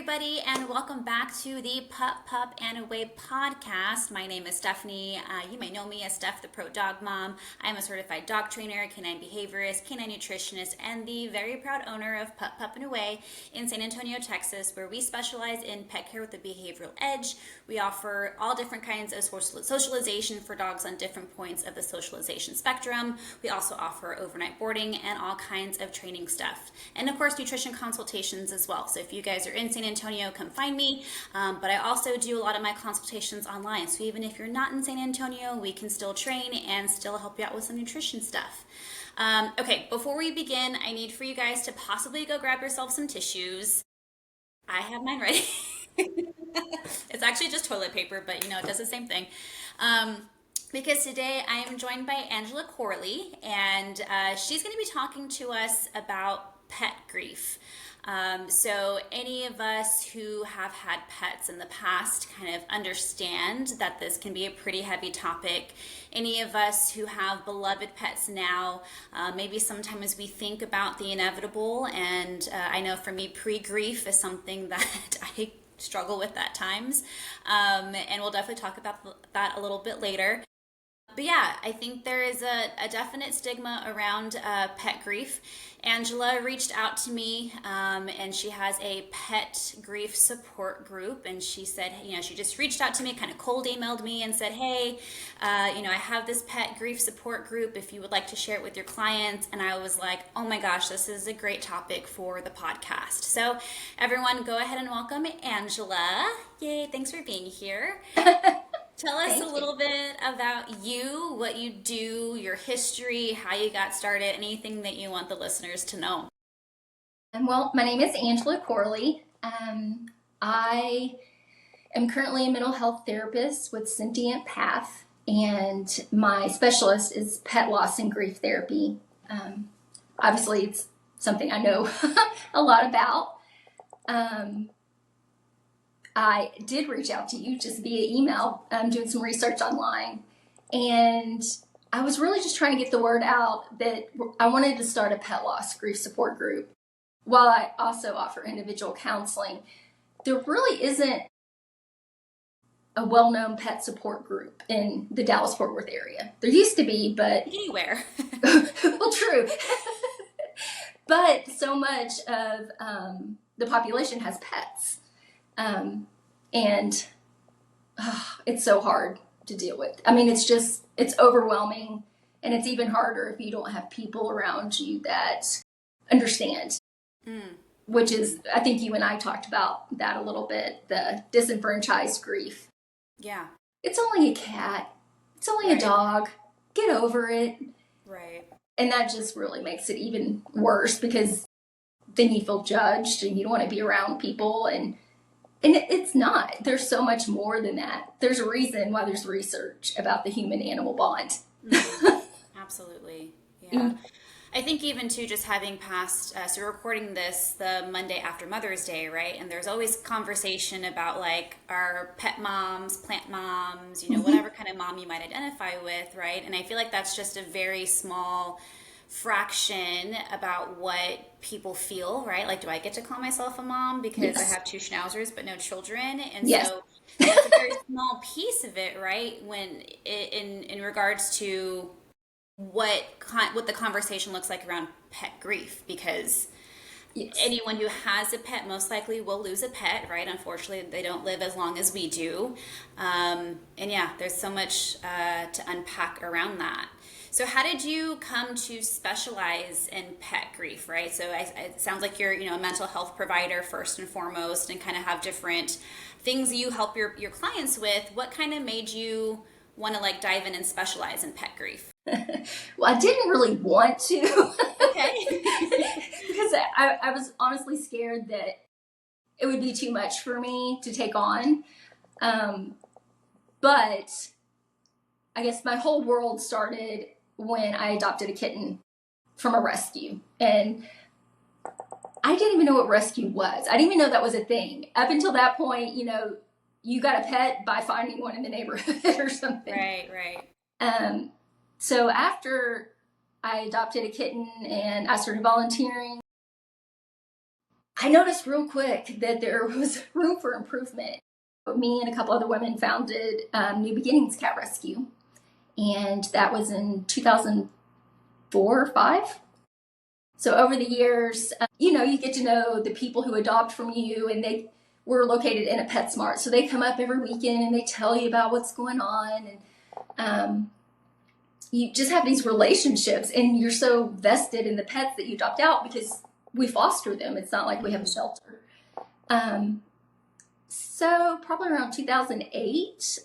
everybody, and welcome back to the Pup and Away podcast. My name is Stephanie. You may know me as Steph, the Pro Dog Mom. I am a certified dog trainer, canine behaviorist, canine nutritionist, and the very proud owner of Pup and Away in San Antonio, Texas, where we specialize in pet care with a behavioral edge. We offer all different kinds of socialization for dogs on different points of the socialization spectrum. We also offer overnight boarding and all kinds of training stuff. And of course, nutrition consultations as well. So if you guys are in San Antonio, come find me. But I also do a lot of my consultations online. So even if you're not in San Antonio, we can still train and still help you out with some nutrition stuff. Okay, before we begin, I need for you guys to possibly go grab yourself some tissues. I have mine ready. It's actually just toilet paper, but it does the same thing. Because today I am joined by Angela Corley, and she's going to be talking to us about pet grief. So any of us who have had pets in the past kind of understand that this can be a pretty heavy topic. Any of us who have beloved pets now, maybe sometimes we think about the inevitable, and I know for me, pre-grief is something that I struggle with at times, and we'll definitely talk about that a little bit later. But yeah, I think there is a definite stigma around pet grief. Angela reached out to me, and she has a pet grief support group. And she said, she just reached out to me, kind of cold emailed me and said, hey, I have this pet grief support group if you would like to share it with your clients. And I was like, oh my gosh, this is a great topic for the podcast. So everyone, go ahead and welcome Angela. Yay, thanks for being here. Tell us a little bit about you, what you do, your history, how you got started, anything that you want the listeners to know. Well, my name is Angela Corley. I am currently a mental health therapist with Sentient Path, and my specialist is pet loss and grief therapy. Obviously, it's something I know a lot about. I did reach out to you just via email, doing some research online, and I was really just trying to get the word out that I wanted to start a pet loss grief support group while I also offer individual counseling. There really isn't a well-known pet support group in the Dallas-Fort Worth area. There used to be, but... Anywhere. Well, true. But so much of the population has pets. And it's so hard to deal with. I mean, it's overwhelming, and it's even harder if you don't have people around you that understand, which is, I think you and I talked about that a little bit, the disenfranchised grief. Yeah. It's only a cat. It's only a dog. Get over it. Right. And that just really makes it even worse, because then you feel judged and you don't want to be around people, and it's not. There's so much more than that. There's a reason why there's research about the human-animal bond. Absolutely. Yeah. I think even too, just having passed, so we're recording this the Monday after Mother's Day, right? And there's always conversation about like our pet moms, plant moms, whatever kind of mom you might identify with, right? And I feel like that's just a very small fraction about what people feel, right? Like, do I get to call myself a mom because I have 2 schnauzers but no children? And so that's a very small piece of it, right? When in regards to what the conversation looks like around pet grief, because anyone who has a pet most likely will lose a pet, right? Unfortunately, they don't live as long as we do. And yeah, there's so much to unpack around that. So how did you come to specialize in pet grief, right? So it sounds like you're, a mental health provider first and foremost, and kind of have different things you help your clients with. What kind of made you want to like dive in and specialize in pet grief? Well, I didn't really want to. Okay. Because I was honestly scared that it would be too much for me to take on. But I guess my whole world started when I adopted a kitten from a rescue. And I didn't even know what rescue was. I didn't even know that was a thing. Up until that point, you got a pet by finding one in the neighborhood or something. Right. So after I adopted a kitten and I started volunteering, I noticed real quick that there was room for improvement. Me and a couple other women founded New Beginnings Cat Rescue, and that was in 2004 or 5. So over the years, you get to know the people who adopt from you, and they were located in a PetSmart. So they come up every weekend and they tell you about what's going on. And you just have these relationships, and you're so vested in the pets that you adopt out because we foster them. It's not like we have a shelter. So probably around 2008,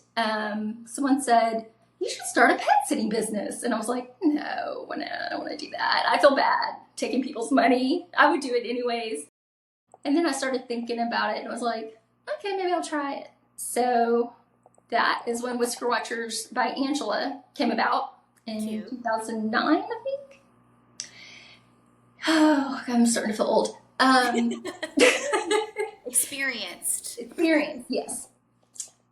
someone said, you should start a pet sitting business. And I was like, no, I don't want to do that. I feel bad taking people's money. I would do it anyways. And then I started thinking about it and I was like, okay, maybe I'll try it. So that is when Whisker Watchers by Angela came about in 2009, I think. Oh, I'm starting to feel old. Experienced, yes.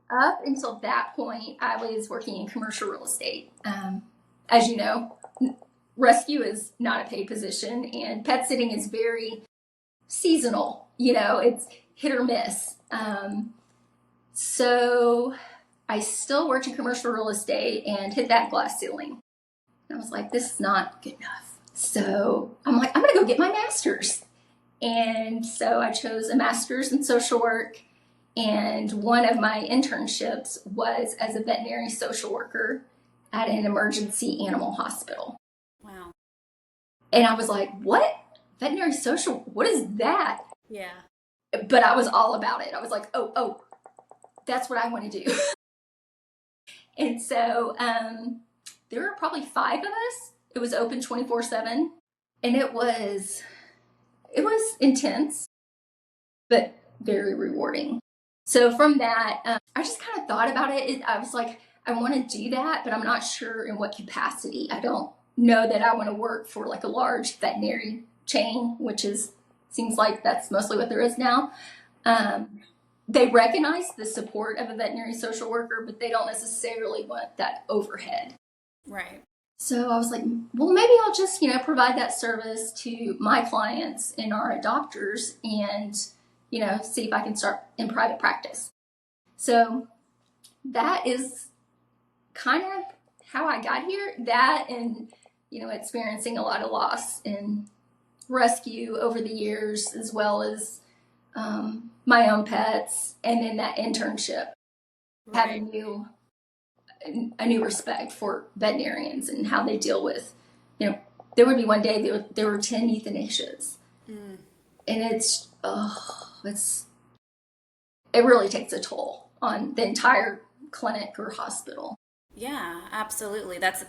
Up until that point, I was working in commercial real estate. As you know, rescue is not a paid position, and pet sitting is very seasonal. It's hit or miss. So I still worked in commercial real estate and hit that glass ceiling. And I was like, this is not good enough. So I'm like, I'm going to go get my master's. And so I chose a master's in social work. And one of my internships was as a veterinary social worker at an emergency animal hospital. Wow. And I was like, what? Veterinary social? What is that? Yeah. But I was all about it. I was like, oh, that's what I want to do. And so there were probably 5 of us. It was open 24/7. And it was intense, but very rewarding. So from that, I just kind of thought about it. I was like, I want to do that, but I'm not sure in what capacity. I don't know that I want to work for like a large veterinary chain, which seems like that's mostly what there is now. They recognize the support of a veterinary social worker, but they don't necessarily want that overhead. Right. So I was like, well, maybe I'll just, provide that service to my clients and our adopters and, see if I can start in private practice. So that is kind of how I got here. That and, experiencing a lot of loss in rescue over the years, as well as my own pets, and then that internship, having a new respect for veterinarians and how they deal with, there would be one day there were 10 euthanasias. And it really takes a toll on the entire clinic or hospital. Yeah, absolutely. That's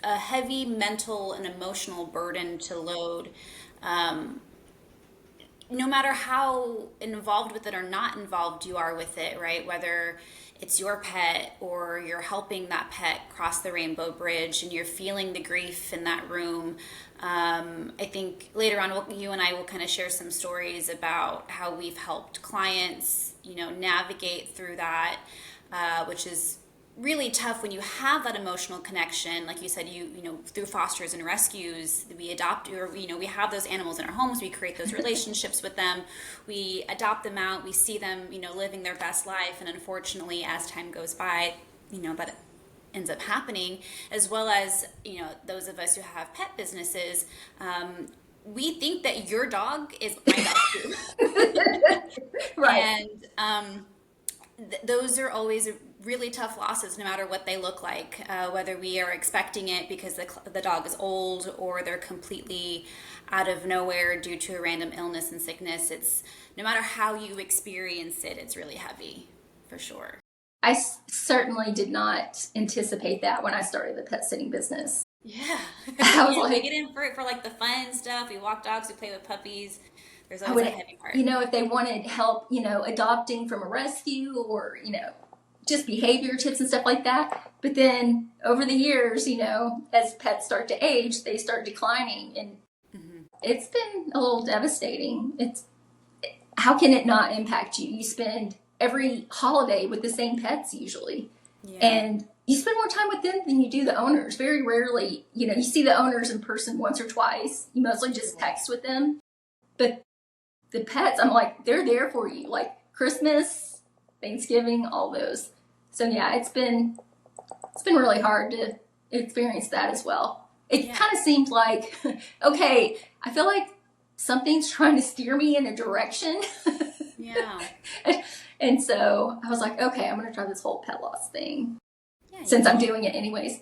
a heavy mental and emotional burden to load. No matter how involved with it or not involved you are with it, right? Whether it's your pet or you're helping that pet cross the rainbow bridge and you're feeling the grief in that room. I think later on you and I will kind of share some stories about how we've helped clients, navigate through that, which is really tough when you have that emotional connection. Like you said, through fosters and rescues, we adopt, or we have those animals in our homes, we create those relationships with them, we adopt them out, we see them living their best life, and unfortunately as time goes by, that ends up happening, as well as those of us who have pet businesses. We think that your dog is my dog too. Right. And those are always really tough losses, no matter what they look like, whether we are expecting it because the dog is old or they're completely out of nowhere due to a random illness and sickness. It's no matter how you experience it, it's really heavy, for sure. I certainly did not anticipate that when I started the pet sitting business. Yeah. I was like, we get in for it for like the fun stuff. We walk dogs, we play with puppies. There's always a heavy part. If they wanted help, adopting from a rescue or, just behavior tips and stuff like that. But then over the years, as pets start to age, they start declining. And It's been a little devastating. How can it not impact you? You spend every holiday with the same pets usually. Yeah. And you spend more time with them than you do the owners. Very rarely, you see the owners in person once or twice. You mostly just text with them. But the pets, I'm like, they're there for you. Like Christmas, Thanksgiving, all those. So yeah, it's been really hard to experience that as well. It kind of seemed like, okay, I feel like something's trying to steer me in a direction. Yeah. And so I was like, okay, I'm going to try this whole pet loss thing Yeah, since I'm doing it anyways.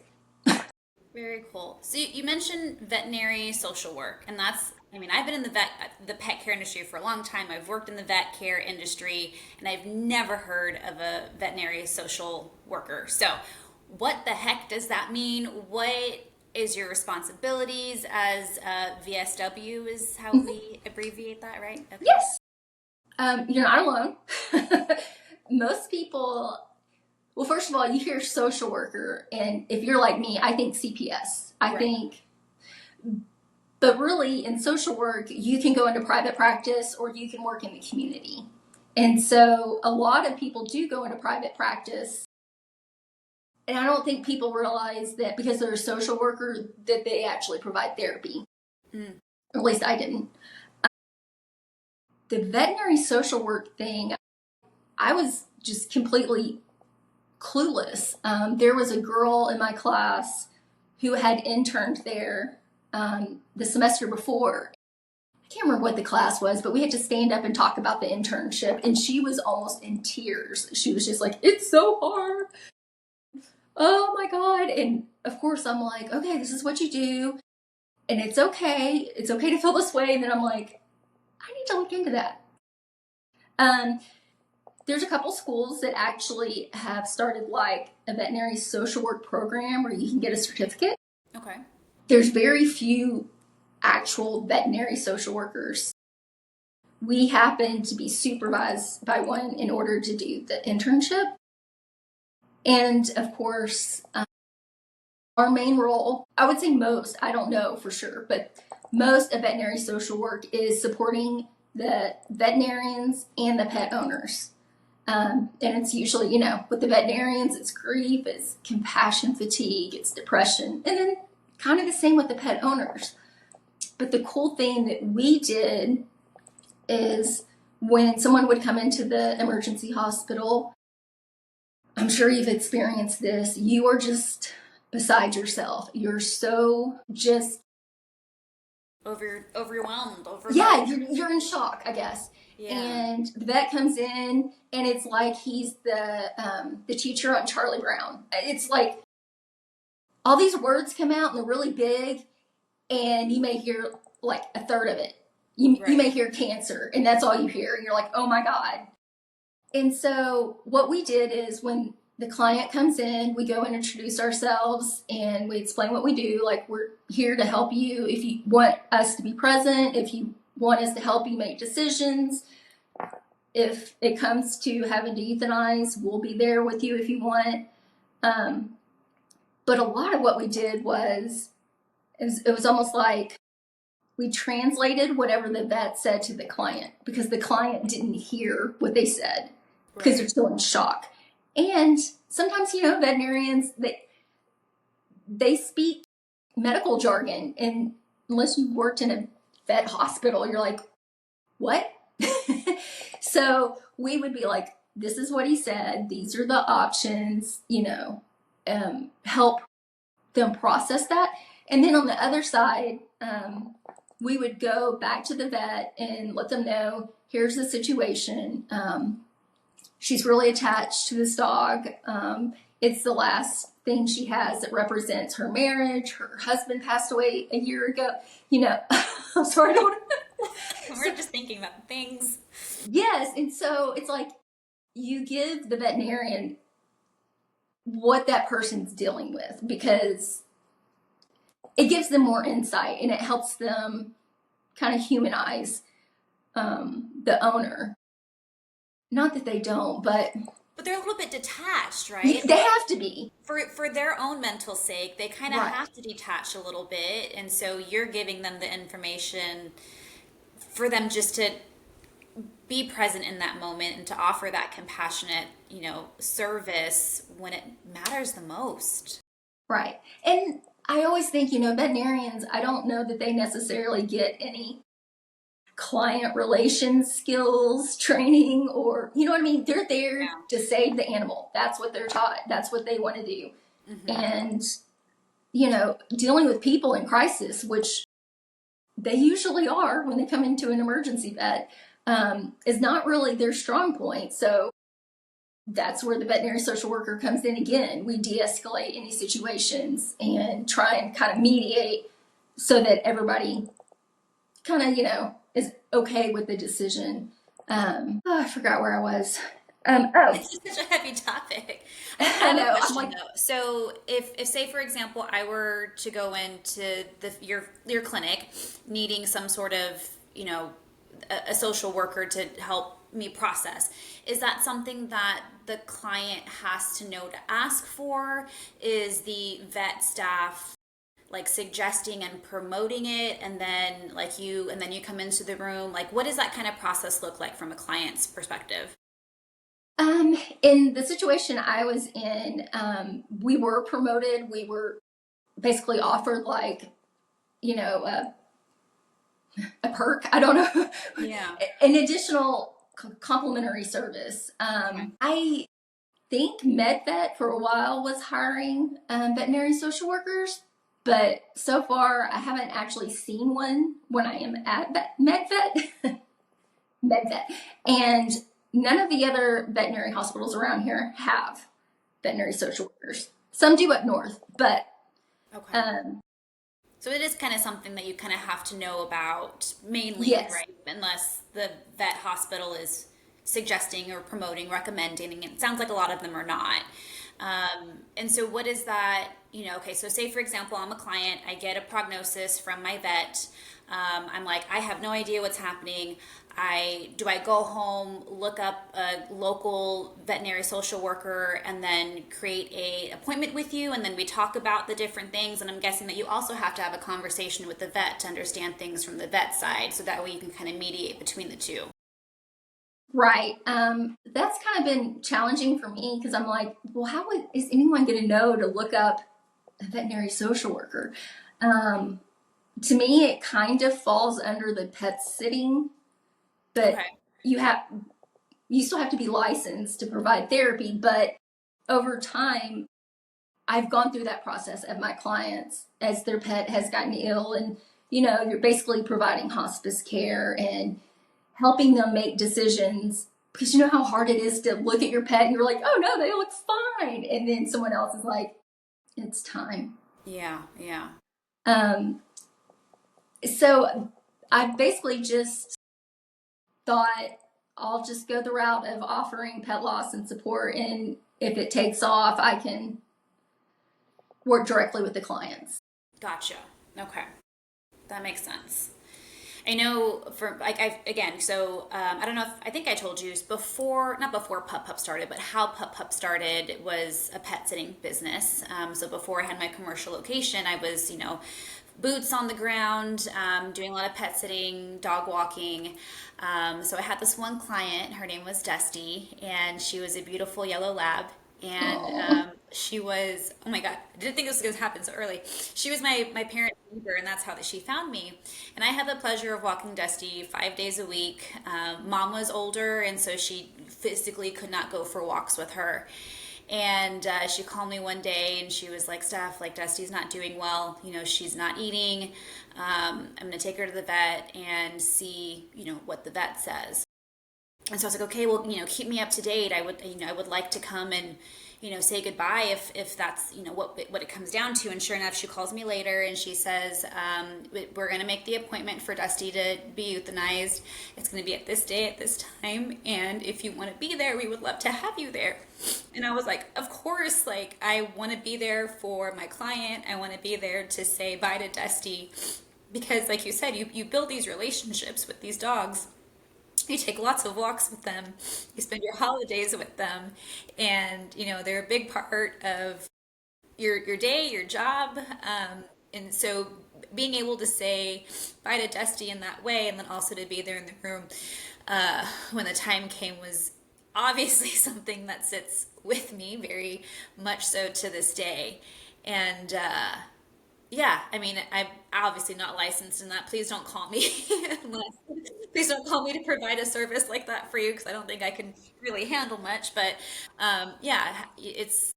Very cool. So you mentioned veterinary social work, and that's, I mean, I've been in the pet care industry for a long time. I've worked in the vet care industry, and I've never heard of a veterinary social worker. So what the heck does that mean? What is your responsibilities as VSW is how we abbreviate that, right? Okay. Yes. You're not alone. Most people, well, first of all, you hear social worker, and if you're like me, I think CPS. I think, but really in social work, you can go into private practice or you can work in the community. And so a lot of people do go into private practice. And I don't think people realize that because they're a social worker that they actually provide therapy. Or at least I didn't. The veterinary social work thing, I was just completely clueless. There was a girl in my class who had interned there the semester before. I can't remember what the class was, but we had to stand up and talk about the internship, and she was almost in tears. She was just like, it's so hard. Oh my God. And of course I'm like, okay, this is what you do. And it's okay. It's okay to feel this way. And then I'm like, I need to look into that. There's a couple schools that actually have started like a veterinary social work program where you can get a certificate. Okay. There's very few actual veterinary social workers. We happen to be supervised by one in order to do the internship. And of course, our main role, I would say most, I don't know for sure, but most of veterinary social work is supporting the veterinarians and the pet owners. And it's usually, you know, with the veterinarians, it's grief, it's compassion fatigue, it's depression, and then kind of the same with the pet owners. But the cool thing that we did is when someone would come into the emergency hospital, I'm sure you've experienced this, you are just beside yourself. You're so just overwhelmed. Yeah, you're in shock, I guess. Yeah. And the vet comes in, and it's like he's the teacher on Charlie Brown. It's like all these words come out and they're really big, and you may hear like a third of it. You may hear cancer, and that's all you hear, and you're like, oh my God. And so what we did is when the client comes in, we go and introduce ourselves, and we explain what we do. Like, we're here to help you if you want us to be present, if you want us to help you make decisions. If it comes to having to euthanize, we'll be there with you if you want. But a lot of what we did was, it was almost like we translated whatever the vet said to the client, because the client didn't hear what they said because they're still in shock. And sometimes, you know, veterinarians, they speak medical jargon, and unless you worked in a vet hospital, you're like, what? So we would be like, this is what he said. These are the options, you know, help them process that. And then on the other side, we would go back to the vet and let them know, here's the situation. She's really attached to this dog. It's the last thing she has that represents her marriage. Her husband passed away a year ago. You know, I'm sorry. We're just thinking about things. Yes. And so it's like you give the veterinarian what that person's dealing with, because it gives them more insight and it helps them kind of humanize the owner. Not that they don't, but they're a little bit detached, right? They have to be. For their own mental sake, they kind of have to detach a little bit. And so you're giving them the information for them just to be present in that moment and to offer that compassionate, you know, service when it matters the most. Right. And I always think, you know, veterinarians, I don't know that they necessarily get any client relations skills training, or, you know what I mean? They're there Yeah. to save the animal. That's what they're taught. That's what they want to do. Hmm. And, dealing with people in crisis, which they usually are when they come into an emergency vet, is not really their strong point. So that's where the veterinary social worker comes in again. We de-escalate any situations and try and kind of mediate so that everybody kind of, is okay with the decision. I forgot where I was. Oh, It's just such a heavy topic. I I have a know. I'm question like, though. So if say for example I were to go into your clinic needing some sort of, a social worker to help me process, is that something that the client has to know to ask for? Is the vet staff like suggesting and promoting it, and then you come into the room? Like, what does that kind of process look like from a client's perspective? in the situation I was in, we were promoted. We were basically offered like, you know, a perk. I don't know, Yeah. an additional complimentary service. Okay. I think MedVet for a while was hiring veterinary social workers, but so far I haven't actually seen one when I am at MedVet. MedVet, and none of the other veterinary hospitals around here have veterinary social workers. Some do up north, but Okay. um, So it is kind of something that you kind of have to know about mainly, yes, right? Unless the vet hospital is suggesting or promoting, recommending, and it sounds like a lot of them are not. And so what is that, okay, so say for example, I'm a client, I get a prognosis from my vet. I'm like, I have no idea what's happening. I go home, look up a local veterinary social worker, and then create a appointment with you, and then we talk about the different things. And I'm guessing that you also have to have a conversation with the vet to understand things from the vet side, so that way you can kind of mediate between the two. right. That's kind of been challenging for me because I'm like, well, is anyone going to know to look up a veterinary social worker? Um, to me, it kind of falls under the pet sitting, but Okay. you have you still have to be licensed to provide therapy. But over time, I've gone through that process of my clients as their pet has gotten ill, and you're basically providing hospice care and helping them make decisions because you know how hard it is to look at your pet and you're like, oh no, they look fine, and then someone else is like, it's time. Yeah, yeah. Um, so I basically just thought I'll just go the route of offering pet loss and support, and if it takes off, I can work directly with the clients. Gotcha. Okay. That makes sense. I know for like I again, so I don't know if I think I told you before, not before Pup Pup started, but how Pup Pup started was a pet sitting business. So before I had my commercial location, I was, boots on the ground, doing a lot of pet sitting, dog walking. So I had this one client, her name was Dusty, and she was a beautiful yellow lab. And Oh, she was, oh my God, I didn't think this was going to happen so early. She was my parent neighbor, and that's how that she found me. And I had the pleasure of walking Dusty 5 days a week. Mom was older, and so she physically could not go for walks with her. And she called me one day and she was like, Steph, like Dusty's not doing well. She's not eating. I'm going to take her to the vet and see, what the vet says. And so I was like, okay, well, keep me up to date. I would like to come and, say goodbye if that's, what it comes down to. And sure enough, she calls me later and she says, we're going to make the appointment for Dusty to be euthanized. It's going to be at this day at this time. And if you want to be there, we would love to have you there. And I was like, of course, like I want to be there for my client. I want to be there to say bye to Dusty because like you said, you build these relationships with these dogs. You take lots of walks with them, you spend your holidays with them, and they're a big part of your day, your job. And so being able to say bye to Dusty in that way, and then also to be there in the room when the time came, was obviously something that sits with me very much so to this day. And yeah, I mean, I'm obviously not licensed in that. Please don't call me unless please don't call me to provide a service like that for you because I don't think I can really handle much. But yeah, it's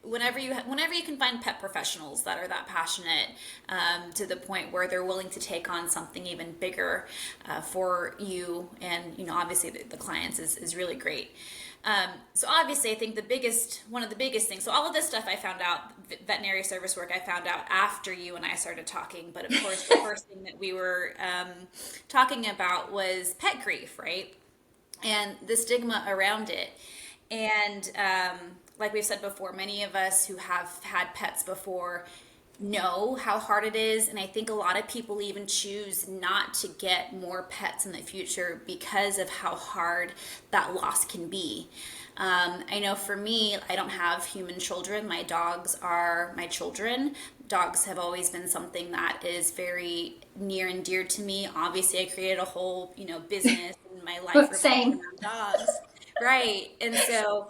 whenever you can find pet professionals that are that passionate to the point where they're willing to take on something even bigger for you and obviously the clients is really great. So obviously I think one of the biggest things, so all of this stuff I found out, veterinary service work, I found out after you and I started talking, but of course the first thing that we were talking about was pet grief, right? And the stigma around it. And like we've said before, many of us who have had pets before know how hard it is. And I think a lot of people even choose not to get more pets in the future because of how hard that loss can be. I know for me, I don't have human children. My dogs are my children. Dogs have always been something that is very near and dear to me. Obviously, I created a whole, business in my life Same. around dogs. Right. And so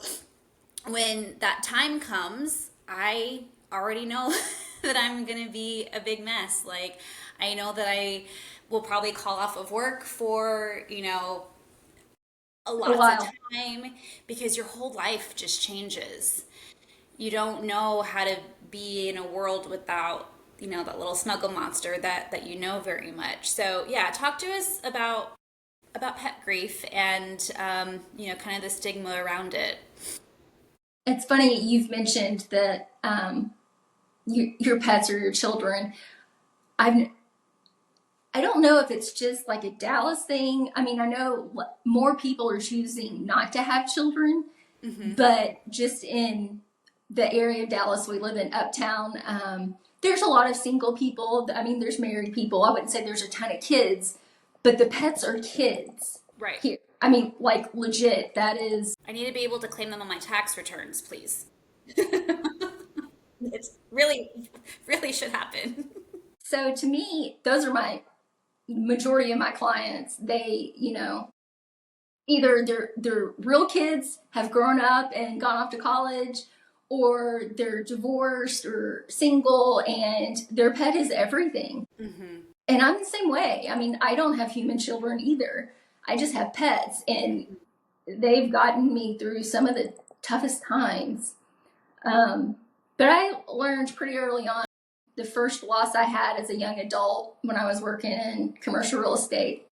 when that time comes, I already know that I'm going to be a big mess. Like, I know that I will probably call off of work for, a lot of time because your whole life just changes. You don't know how to be in a world without, that little snuggle monster that very much. So yeah, talk to us about pet grief and, kind of the stigma around it. It's funny you've mentioned that your pets are your children. I don't know if it's just like a Dallas thing. I mean, I know more people are choosing not to have children, but just in the area of Dallas we live in, uptown, there's a lot of single people. I mean, there's married people. I wouldn't say there's a ton of kids, but the pets are kids. Right. Here. I mean, like legit, that is. I need to be able to claim them on my tax returns, please. It's really should happen. So to me, those are my majority of my clients. They, either they're real kids, have grown up and gone off to college, or they're divorced or single and their pet is everything. And I'm the same way. I mean, I don't have human children either. I just have pets, and they've gotten me through some of the toughest times. But I learned pretty early on, the first loss I had as a young adult when I was working in commercial real estate,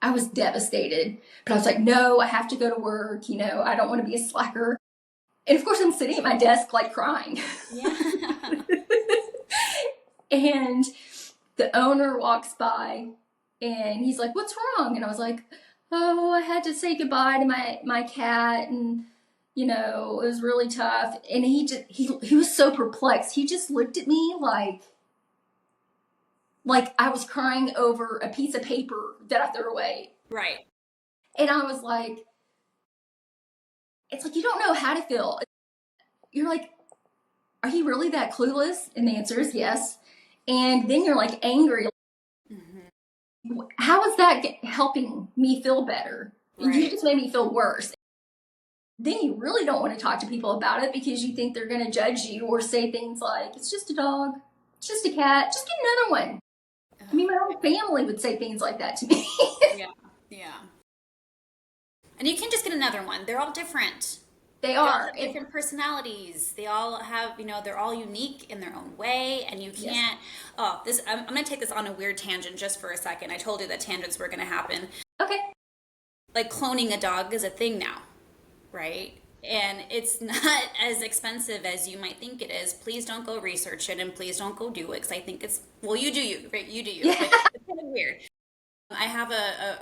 I was devastated. But I was like, no, I have to go to work. I don't want to be a slacker. And of course, I'm sitting at my desk, like crying. Yeah. And the owner walks by and he's like, what's wrong? And I was like, oh, I had to say goodbye to my cat. And, it was really tough. And he was so perplexed. He just looked at me like I was crying over a piece of paper that I threw away. Right. And I was like, it's like, you don't know how to feel. You're like, are you really that clueless? And the answer is yes. And then you're like angry. How is that helping me feel better? Right. You just made me feel worse. Then you really don't want to talk to people about it because you think they're going to judge you or say things like, it's just a dog, it's just a cat, just get another one. I mean, my own family would say things like that to me. Yeah. And you can just get another one. They're all different. They are. Different personalities. They all have, they're all unique in their own way. And you can't, I'm going to take this on a weird tangent just for a second. I told you that tangents were going to happen. Okay. Like cloning a dog is a thing now, right? And it's not as expensive as you might think it is. Please don't go research it and please don't go do it because I think it's, you do you, right? You do you. Yeah. But it's kind of weird. I have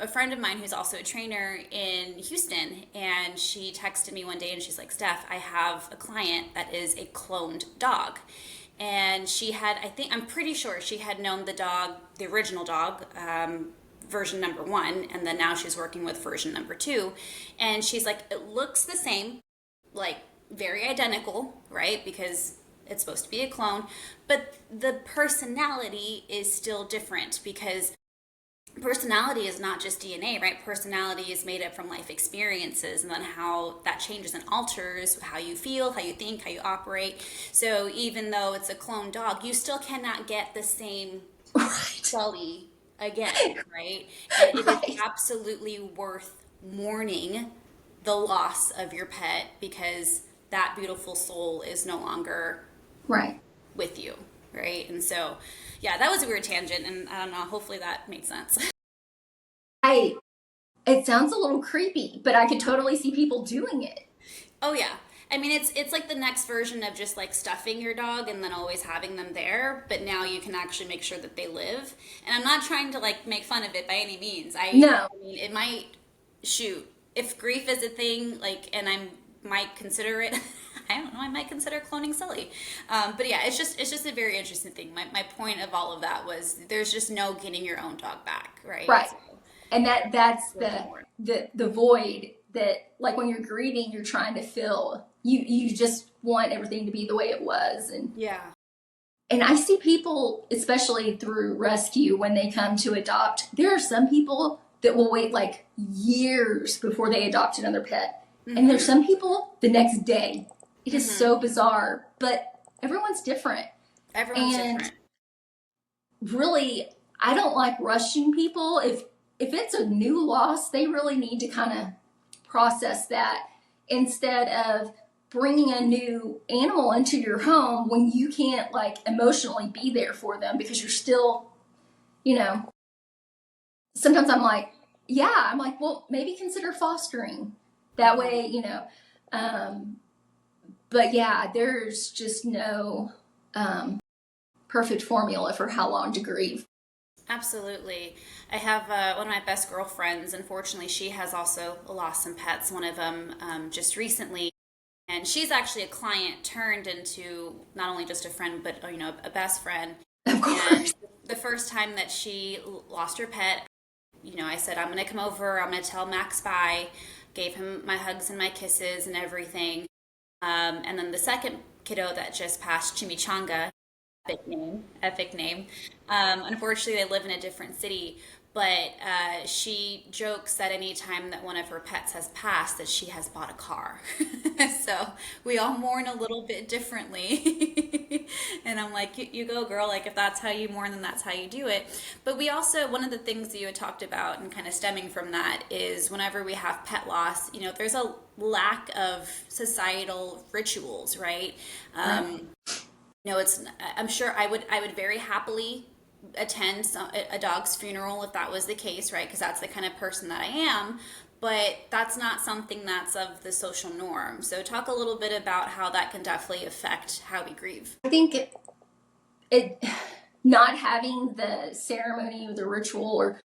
a friend of mine who's also a trainer in Houston, and she texted me one day and she's like, Steph, I have a client that is a cloned dog. And I'm pretty sure she had known the dog, the original dog, version number 1, and then now she's working with version number 2. And she's like, it looks the same, like very identical, right? Because it's supposed to be a clone, but the personality is still different because personality is not just DNA, right? Personality is made up from life experiences and then how that changes and alters how you feel, how you think, how you operate. So even though it's a clone dog, you still cannot get the same belly again, right? And it is Right. absolutely worth mourning the loss of your pet because that beautiful soul is no longer Right. with you, right? And so, yeah, that was a weird tangent, and I don't know, hopefully that made sense. I It sounds a little creepy, but I could totally see people doing it. Oh yeah. I mean, it's like the next version of just like stuffing your dog and then always having them there, but now you can actually make sure that they live. And I'm not trying to like make fun of it by any means. No. I mean, it might shoot if grief is a thing, like, and I might consider it. I don't know. I might consider cloning silly, but yeah, it's just a very interesting thing. My point of all of that was there's just no getting your own dog back, right? Right. So, And that's worth more. the void that, like, when you're grieving, you're trying to fill. You just want everything to be the way it was. Yeah. And I see people, especially through rescue, when they come to adopt, there are some people that will wait like years before they adopt another pet. And there's some people the next day. It is so bizarre, but everyone's different. Everyone's And different. really, I don't like rushing people. If it's a new loss, they really need to kind of process that instead of bringing a new animal into your home when you can't like emotionally be there for them because you're still, you know, sometimes I'm like, well, maybe consider fostering that way, but yeah, there's just no perfect formula for how long to grieve. Absolutely. I have one of my best girlfriends. Unfortunately, she has also lost some pets, one of them just recently. And she's actually a client turned into not only just a friend, but, a best friend. Of And course. the first time that she lost her pet, I said, I'm going to come over. I'm going to tell Max bye. Gave him my hugs and my kisses and everything. And then the second kiddo that just passed, Chimichanga, epic name. Unfortunately, they live in a different city, but she jokes that any time that one of her pets has passed, that she has bought a car. So we all mourn a little bit differently. And I'm like, you go, girl. Like, if that's how you mourn, then that's how you do it. But we also, one of the things that you had talked about and kind of stemming from that is whenever we have pet loss, there's a lack of societal rituals, right? Right. It's. I'm sure I would very happily attend a dog's funeral if that was the case, right? Because that's the kind of person that I am. But that's not something that's of the social norm. So talk a little bit about how that can definitely affect how we grieve. I think it not having the ceremony or the ritual, or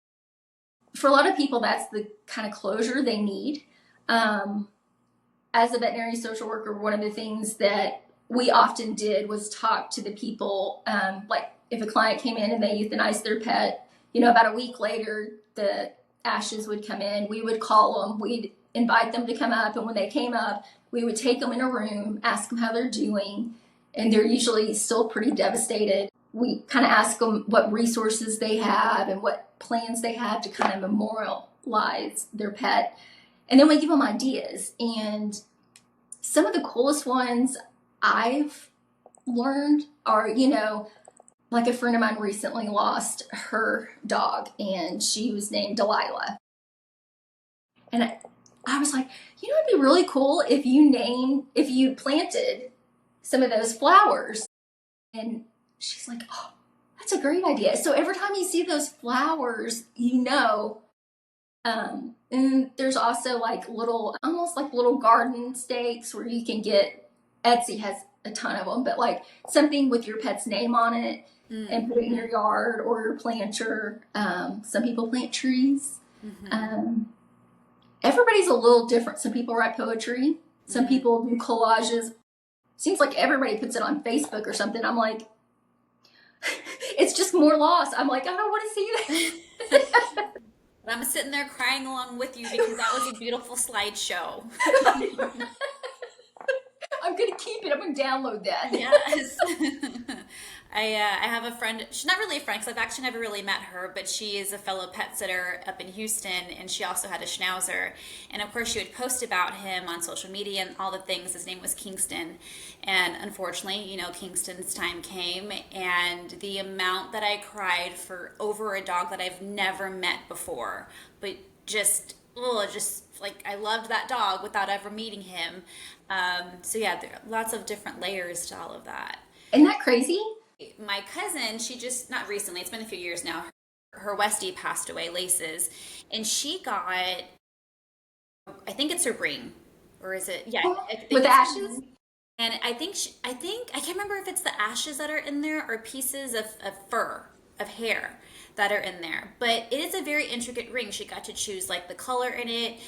for a lot of people, that's the kind of closure they need. As a veterinary social worker, one of the things that we often did was talk to the people, like if a client came in and they euthanized their pet, about a week later, the ashes would come in. We would call them. We'd invite them to come up. And when they came up, we would take them in a room, ask them how they're doing. And they're usually still pretty devastated. We kind of ask them what resources they have and what plans they have to kind of memorialize their pet. And then we give them ideas. And some of the coolest ones I've learned are, like a friend of mine recently lost her dog and she was named Delilah. And I was like, it'd be really cool if you planted some of those flowers. And she's like, oh, that's a great idea. So every time you see those flowers, and there's also like almost like little garden stakes where you can get, Etsy has a ton of them, but like something with your pet's name on it and put it in your yard or your planter. Some people plant trees. Everybody's a little different. Some people write poetry. Some people do collages. Seems like everybody puts it on Facebook or something. I'm like, it's just more loss. I'm like, I don't want to see that. I'm sitting there crying along with you because that was a beautiful slideshow. I'm going to keep it. I'm going to download that. Yes. I have a friend. She's not really a friend because I've actually never really met her, but she is a fellow pet sitter up in Houston, and she also had a Schnauzer. And of course, she would post about him on social media and all the things. His name was Kingston, and unfortunately, Kingston's time came, and the amount that I cried for over a dog that I've never met before, but just like I loved that dog without ever meeting him. So yeah, there are lots of different layers to all of that. Isn't that crazy? My cousin, she just, not recently, it's been a few years now, her Westie passed away, Laces, and she got, I think it's her ring, or is it, yeah, I think With it's ashes? and I can't remember if it's the ashes that are in there or pieces of fur, of hair that are in there. But it is a very intricate ring. She got to choose like the color in it.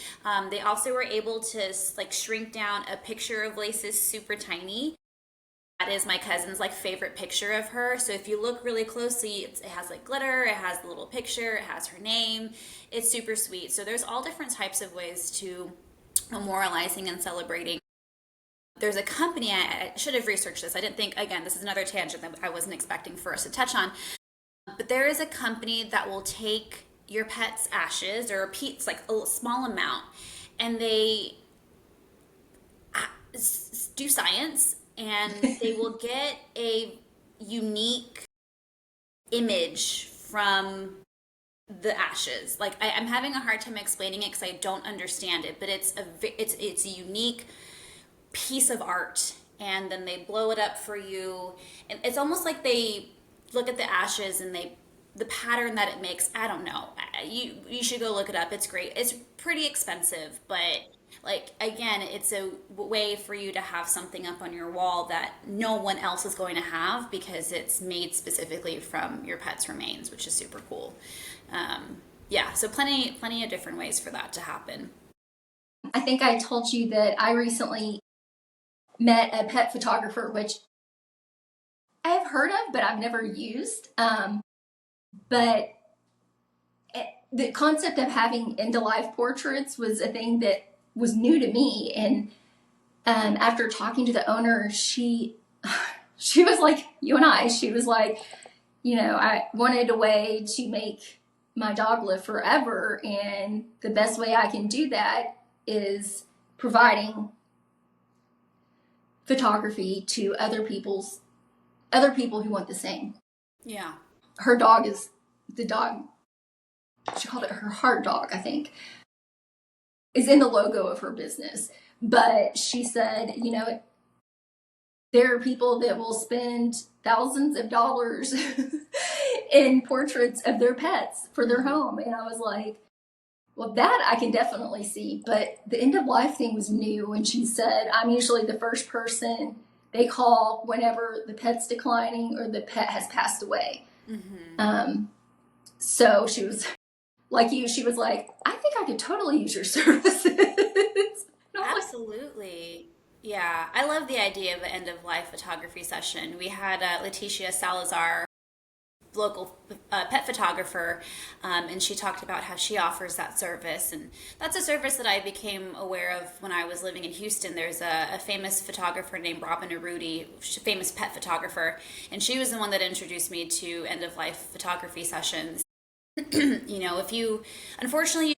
They also were able to like shrink down a picture of Laces super tiny. That is my cousin's like favorite picture of her. So if you look really closely, it has like glitter, it has the little picture, it has her name. It's super sweet. So there's all different types of ways to memorializing and celebrating. There's a company, I should have researched this. I didn't think, again, this is another tangent that I wasn't expecting for us to touch on. But there is a company that will take your pet's ashes, or it's like a small amount, and they do science, and they will get a unique image from the ashes. Like I'm having a hard time explaining it because I don't understand it, but it's a unique piece of art, and then they blow it up for you, and it's almost like they look at the ashes and the pattern that it makes. I don't know. You should go look it up. It's great. It's pretty expensive, but like again, it's a way for you to have something up on your wall that no one else is going to have because it's made specifically from your pet's remains, which is super cool. Yeah, so plenty of different ways for that to happen. I think I told you that I recently met a pet photographer, which I have heard of, but I've never used. But the concept of having end-of-life portraits was a thing that was new to me. And after talking to the owner, she was like you and I. She was like, I wanted a way to make my dog live forever, and the best way I can do that is providing photography to other people who want the same. Yeah. Her dog is the dog. She called it her heart dog, I think, is in the logo of her business. But she said, there are people that will spend thousands of dollars in portraits of their pets for their home. And I was like, well, that I can definitely see. But the end of life thing was new. And she said, I'm usually the first person they call whenever the pet's declining or the pet has passed away. Mm-hmm. So she was like you. She was like, I think I could totally use your services. Absolutely. Yeah, I love the idea of an end-of-life photography session. We had Leticia Salazar, local pet photographer, and she talked about how she offers that service. And that's a service that I became aware of when I was living in Houston. There's a famous photographer named Robin Arudi, famous pet photographer, and she was the one that introduced me to end-of-life photography sessions. If you, unfortunately,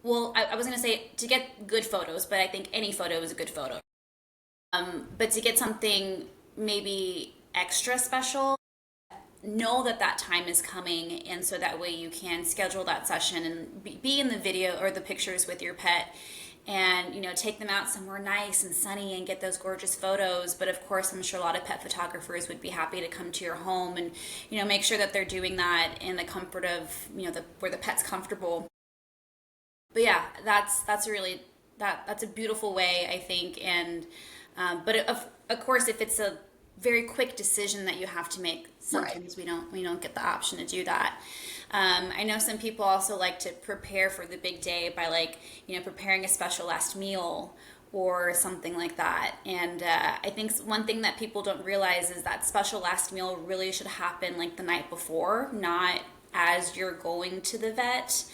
well, I was going to say to get good photos, but I think any photo is a good photo. But to get something maybe extra special, know that time is coming, and so that way you can schedule that session and be in the video or the pictures with your pet, and take them out somewhere nice and sunny and get those gorgeous photos. But of course, I'm sure a lot of pet photographers would be happy to come to your home and make sure that they're doing that in the comfort of where the pet's comfortable. But yeah, that's a beautiful way, I think. And but of course, if it's a very quick decision that you have to make, sometimes right, we don't get the option to do that. I know some people also like to prepare for the big day by preparing a special last meal or something like that. And I think one thing that people don't realize is that special last meal really should happen like the night before, not as you're going to the vet.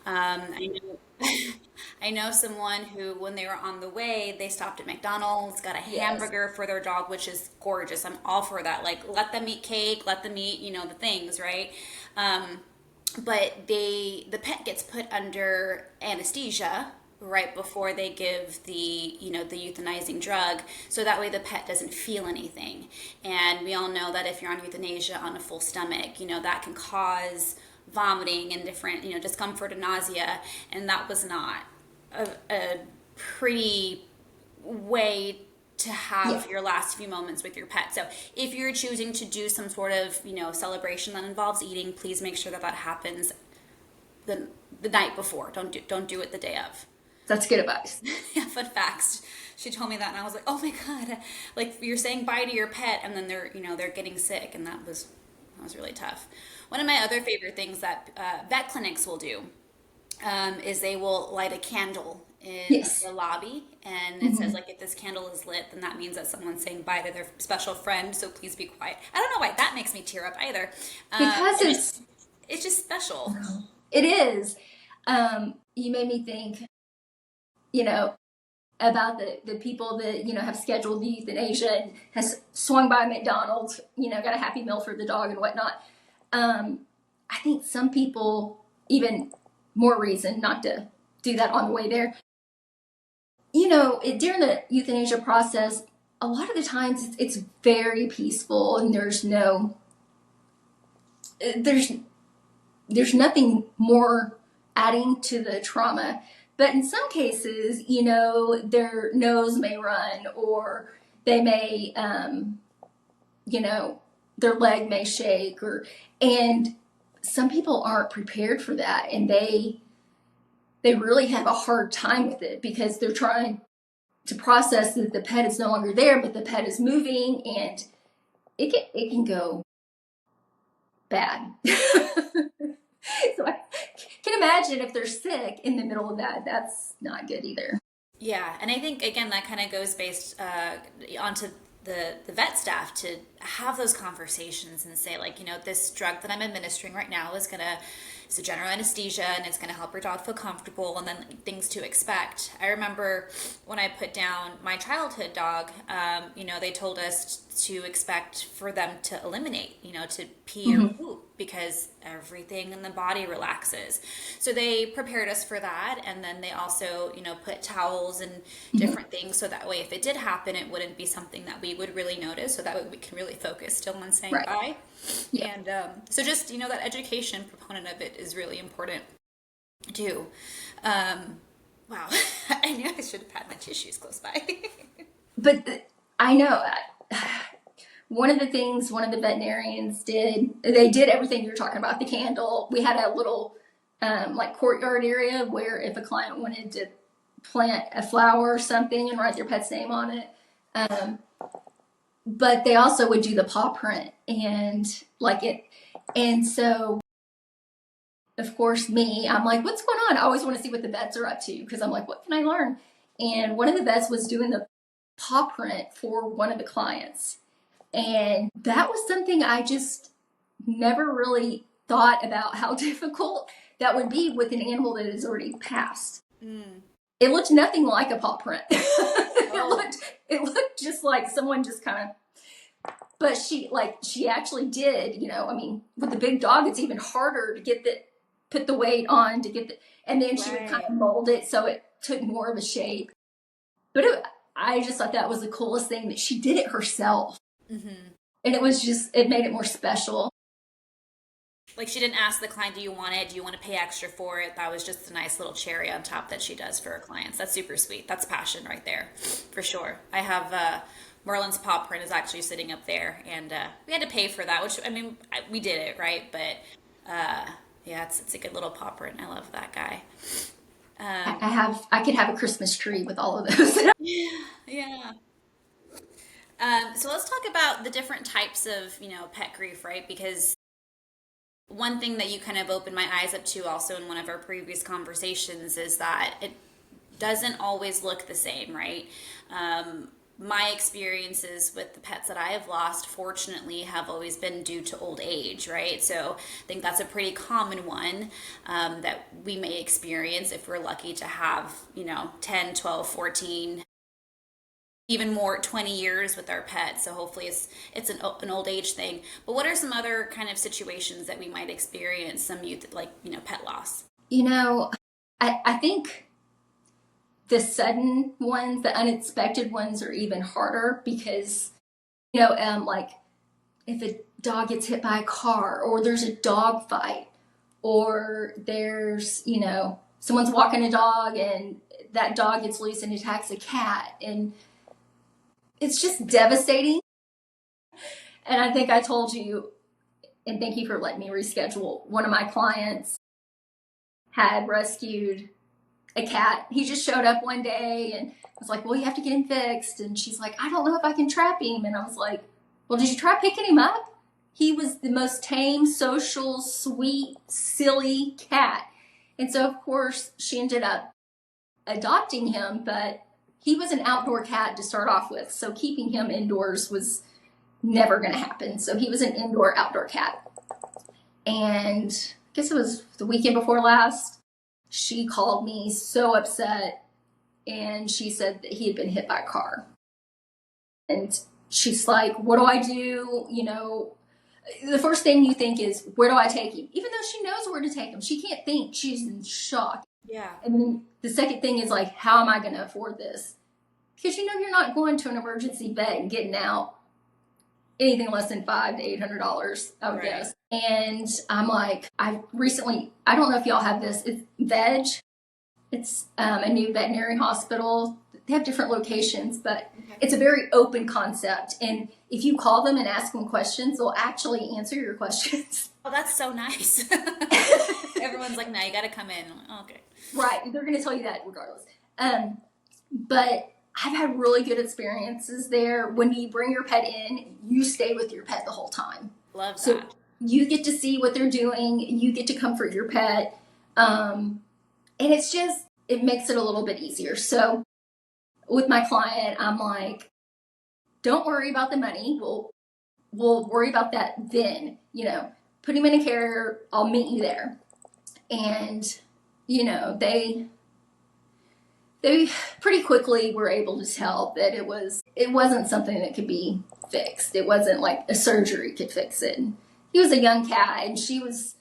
I I know someone who, when they were on the way, they stopped at McDonald's, got a Yes. hamburger for their dog, which is gorgeous. I'm all for that. Like, let them eat cake, let them eat, the things, right? Um, but the pet gets put under anesthesia right before they give the euthanizing drug, so that way the pet doesn't feel anything. And we all know that if you're on euthanasia on a full stomach, that can cause vomiting and different discomfort and nausea, and that was not a pretty way to Yeah. have your last few moments with your pet. So if you're choosing to do some sort of celebration that involves eating, please make sure that that happens the night before. Don't do it the day of. That's good advice. Yeah, fun facts. She told me that, and I was like, oh my god, like you're saying bye to your pet, and then they're getting sick, and that was really tough. One of my other favorite things that vet clinics will do is they will light a candle in Yes. the lobby, and it says Hmm. like, if this candle is lit, then that means that someone's saying bye to their special friend. So please be quiet. I don't know why that makes me tear up either. Because It just it's just special. it is. You made me think, you know, about the people that, have scheduled the euthanasia and has swung by McDonald's, got a Happy Meal for the dog and whatnot. I think some people, even more reason not to do that on the way there. During the euthanasia process, a lot of the times it's very peaceful and there's nothing more adding to the trauma. But in some cases, their nose may run, or they may, their leg may shake, and some people aren't prepared for that, and they really have a hard time with it because they're trying to process that the pet is no longer there, but the pet is moving, and it can go bad. So I can imagine if they're sick in the middle of that, that's not good either. Yeah, and I think again that kind of goes based onto the vet staff to have those conversations and say, like, this drug that I'm administering right now it's a general anesthesia, and it's gonna help your dog feel comfortable, and then things to expect. I remember when I put down my childhood dog, they told us to expect for them to eliminate, to pee or Hmm. poop, because everything in the body relaxes. So they prepared us for that, and then they also, put towels and Hmm. different things, so that way if it did happen, it wouldn't be something that we would really notice. So that way we can really focus still on saying Right. bye. Yeah. And so just that education component of it is really important too. Wow, I knew I should have had my tissues close by. But I know one of the things one of the veterinarians did, they did everything you're talking about, the candle. We had a little like courtyard area where if a client wanted to plant a flower or something and write their pet's name on it. Um, but they also would do the paw print and like it. And so, of course, I'm like, what's going on? I always want to see what the vets are up to because I'm like, what can I learn? And one of the vets was doing the paw print for one of the clients. And that was something I just never really thought about how difficult that would be with an animal that has already passed. Mm. It looked nothing like a paw print. Oh, It looked just like someone just kind of, but she actually did, I mean, with the big dog it's even harder to put the weight on to get and then she would kind right. of mold it so it took more of a shape. But I just thought that was the coolest thing that she did it herself. Hmm. And it made it more special. Like, she didn't ask the client, do you want it? Do you want to pay extra for it? That was just a nice little cherry on top that she does for her clients. That's super sweet. That's passion right there, for sure. I have Merlin's paw print is actually sitting up there, and we had to pay for that, which, I mean, we did it, right? But yeah, it's a good little paw print. I love that guy. Um, I could have a Christmas tree with all of those. yeah, yeah. So let's talk about the different types of, pet grief, right? Because one thing that you kind of opened my eyes up to also in one of our previous conversations is that it doesn't always look the same, right? my experiences with the pets that I have lost, fortunately, have always been due to old age, right? So I think that's a pretty common one that we may experience if we're lucky to have, 10, 12, 14, even more 20 years with our pets. So hopefully it's an old age thing. But what are some other kind of situations that we might experience, some youth, like, pet loss? I think the sudden ones, the unexpected ones are even harder because, like if a dog gets hit by a car or there's a dog fight or there's, someone's walking a dog and that dog gets loose and attacks a cat, and it's just devastating. And I think I told you, and thank you for letting me reschedule, one of my clients had rescued a cat. He just showed up one day and I was like, well, you have to get him fixed. And she's like, I don't know if I can trap him. And I was like, well, did you try picking him up? He was the most tame, social, sweet, silly cat. And so, of course, she ended up adopting him, but he was an outdoor cat to start off with. So keeping him indoors was never going to happen. So he was an indoor-outdoor cat. And I guess it was the weekend before last, she called me so upset, and she said that he had been hit by a car. And she's like, what do I do? The first thing you think is, where do I take him? Even though she knows where to take him, she can't think. She's in shock. Yeah. And then the second thing is like, how am I going to afford this? Because you're not going to an emergency vet and getting out anything less than $500 to $800, I would guess. And I'm like, I don't know if y'all have this, it's Veg. It's a new veterinary hospital. They have different locations, but it's a very open concept. And if you call them and ask them questions, they'll actually answer your questions. Oh, that's so nice. Everyone's like, no, you got to come in. Oh, okay. Right. They're going to tell you that regardless. But I've had really good experiences there. When you bring your pet in, you stay with your pet the whole time. Love that. So you get to see what they're doing. You get to comfort your pet. And it makes it a little bit easier. So with my client, I'm like, don't worry about the money. We'll worry about that then. Put him in a carrier. I'll meet you there. And, they pretty quickly were able to tell that it wasn't something that could be fixed. It wasn't like a surgery could fix it. He was a young cat, and she was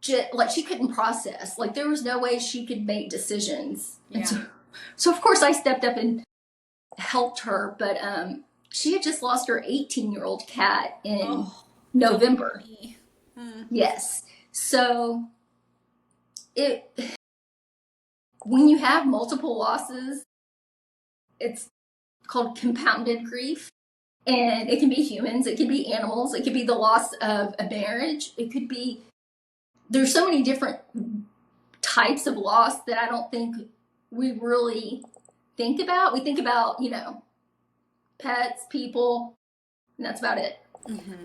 just like, she couldn't process. Like, there was no way she could make decisions. Yeah. So of course I stepped up and helped her, but she had just lost her 18-year-old cat in November. Yes. So when you have multiple losses, it's called compounded grief. And it can be humans, it can be animals, it could be the loss of a marriage, there's so many different types of loss that I don't think we really think about. We think about, pets, people, and that's about it. Mm-hmm.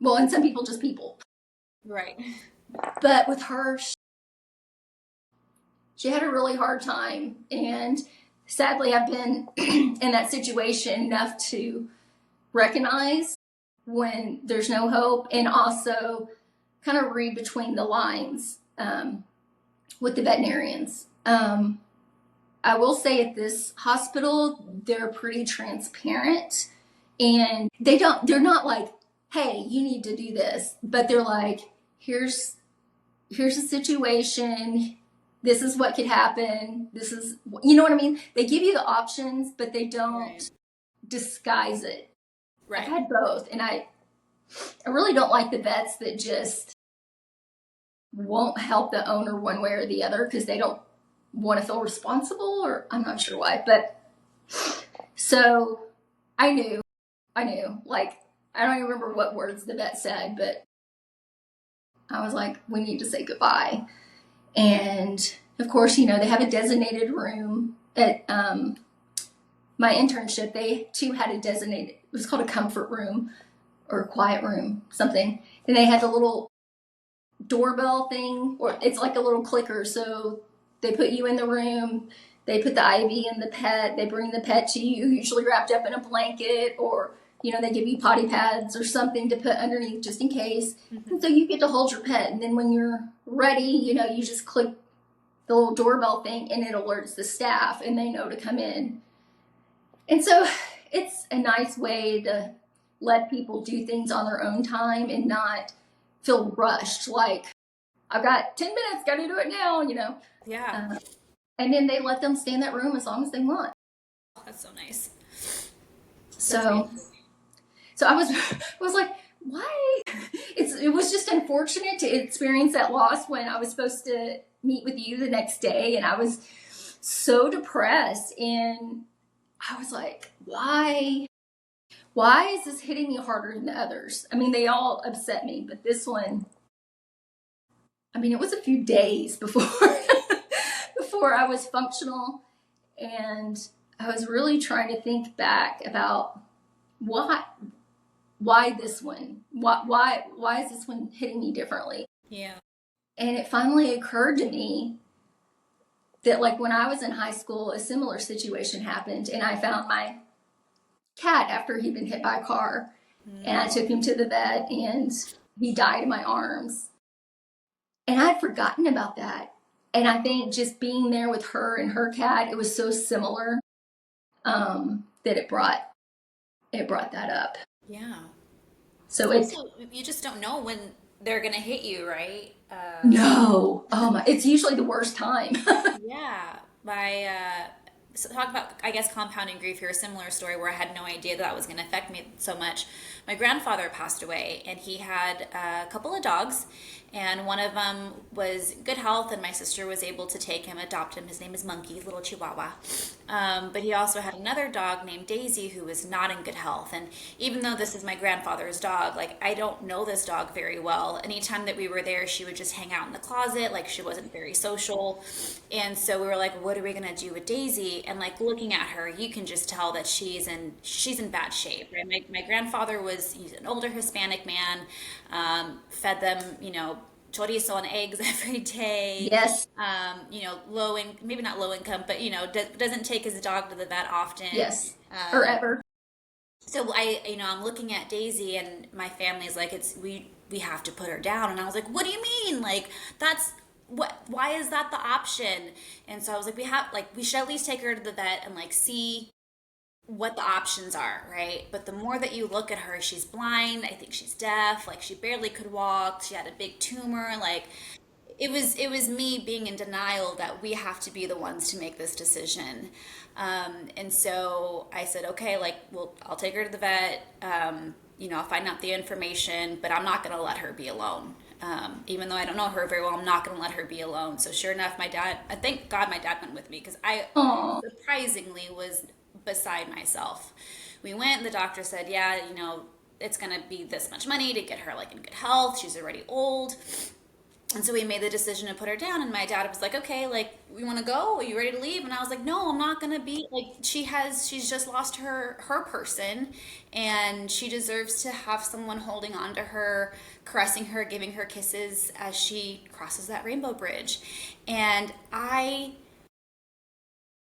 Well, and some people just people. Right. But with her, she had a really hard time, and sadly I've been in that situation enough to recognize when there's no hope, and also kind of read between the lines with the veterinarians. I will say at this hospital, they're pretty transparent, and they're not like, hey, you need to do this, but they're like, here's a situation. This is what could happen. This is, you know what I mean? They give you the options, but they don't disguise it. Right. I've had both, and I really don't like the vets that just won't help the owner one way or the other because they don't want to feel responsible, or I'm not sure why. But so I knew, like, I don't even remember what words the vet said, but I was like, we need to say goodbye. And of course, they have a designated room at my internship. They too had a designated, it was called a comfort room or a quiet room, something. And they had the little doorbell thing, or it's like a little clicker. So they put you in the room, They put the IV in the pet. They bring the pet to you, usually wrapped up in a blanket, or they give you potty pads or something to put underneath just in case. Mm-hmm. And so you get to hold your pet. And then when you're ready, you just click the little doorbell thing and it alerts the staff and they know to come in. And so it's a nice way to let people do things on their own time and not feel rushed. Like, I've got 10 minutes, got to do it now, Yeah. And then they let them stay in that room as long as they want. That's so nice. So I was like, why? It was just unfortunate to experience that loss when I was supposed to meet with you the next day, and I was so depressed, and I was like, why is this hitting me harder than the others? I mean, they all upset me, but this one, I mean, it was a few days before I was functional, and I was really trying to think back about why this one? Why is this one hitting me differently? Yeah. And it finally occurred to me that, like, when I was in high school, a similar situation happened, and I found my cat after he'd been hit by a car, and I took him to the vet, and he died in my arms. And I'd forgotten about that. And I think just being there with her and her cat, it was so similar that it brought that up. Yeah. So you just don't know when they're gonna hit you, right? No. Oh my! It's usually the worst time. Yeah. So talk about, I guess, compounding grief here. A similar story where I had no idea that was going to affect me so much. My grandfather passed away, and he had a couple of dogs, and one of them was good health, and my sister was able to take him, adopt him. His name is Monkey, little Chihuahua. But he also had another dog named Daisy who was not in good health. And even though this is my grandfather's dog, like, I don't know this dog very well. Anytime that we were there, she would just hang out in the closet. Like, she wasn't very social. And so we were like, what are we going to do with Daisy? And, like, looking at her, you can just tell that she's in bad shape, right? My grandfather he's an older Hispanic man, fed them, chorizo and eggs every day. Yes. Maybe not low income, but doesn't take his dog to the vet often. Yes. Or ever. So I'm looking at Daisy, and my family's like, we have to put her down. And I was like, what do you mean? Like, why is that the option? And so I was like, we should at least take her to the vet and, like, see what the options are, right? But the more that you look at her, she's blind, I think she's deaf, like, she barely could walk, she had a big tumor, like, it was me being in denial that we have to be the ones to make this decision. And so I said, okay, like, well, I'll take her to the vet, I'll find out the information, but I'm not going to let her be alone. Even though I don't know her very well, I'm not going to let her be alone. So sure enough, thank God my dad went with me, because I surprisingly was beside myself. We went, and the doctor said, yeah, it's going to be this much money to get her, like, in good health. She's already old. And so we made the decision to put her down, and my dad was like, okay, like, we want to go? Are you ready to leave? And I was like, no, I'm not going to be, like, she's just lost her person, and she deserves to have someone holding on to her, caressing her, giving her kisses as she crosses that rainbow bridge. And I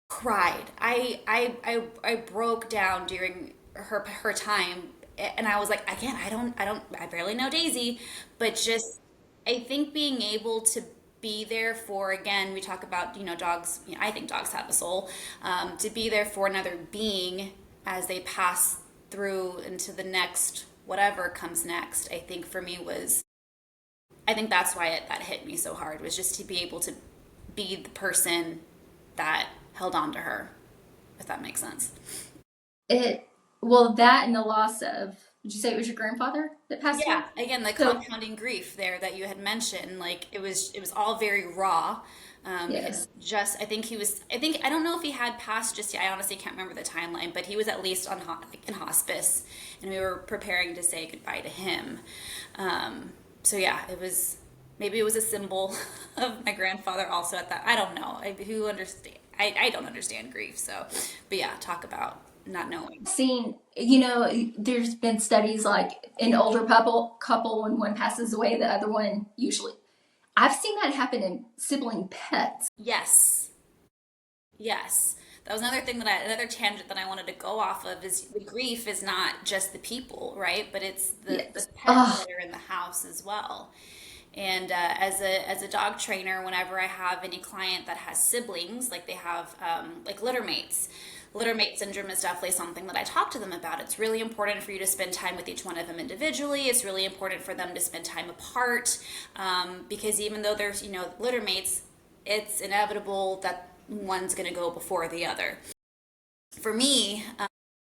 cried. I broke down during her time, and I was like, again, I barely know Daisy, but just, I think being able to be there for, again, we talk about, dogs, I think dogs have a soul, to be there for another being as they pass through into the next, whatever comes next, I think for me I think that's why that hit me so hard, was just to be able to be the person that held on to her, if that makes sense. That and the loss of, did you say it was your grandfather that passed away? Yeah, again, the compounding grief there that you had mentioned, like, it was all very raw. Yes. I don't know if he had passed just yet. I honestly can't remember the timeline, but he was at least in hospice, and we were preparing to say goodbye to him. So yeah, maybe it was a symbol of my grandfather also at that. I don't know. I don't understand grief. So, but yeah, talk about not knowing. Seeing, there's been studies like an older couple, when one passes away, the other one usually. I've seen that happen in sibling pets. Yes. Yes. That was another thing another tangent that I wanted to go off of is the grief is not just the people, right? But it's the Yes. pets Oh, that are in the house as well. And as a dog trainer, whenever I have any client that has siblings, like they have like litter mate syndrome is definitely something that I talk to them about. It's really important for you to spend time with each one of them individually. It's really important for them to spend time apart because even though there's litter mates, it's inevitable that one's going to go before the other. For me,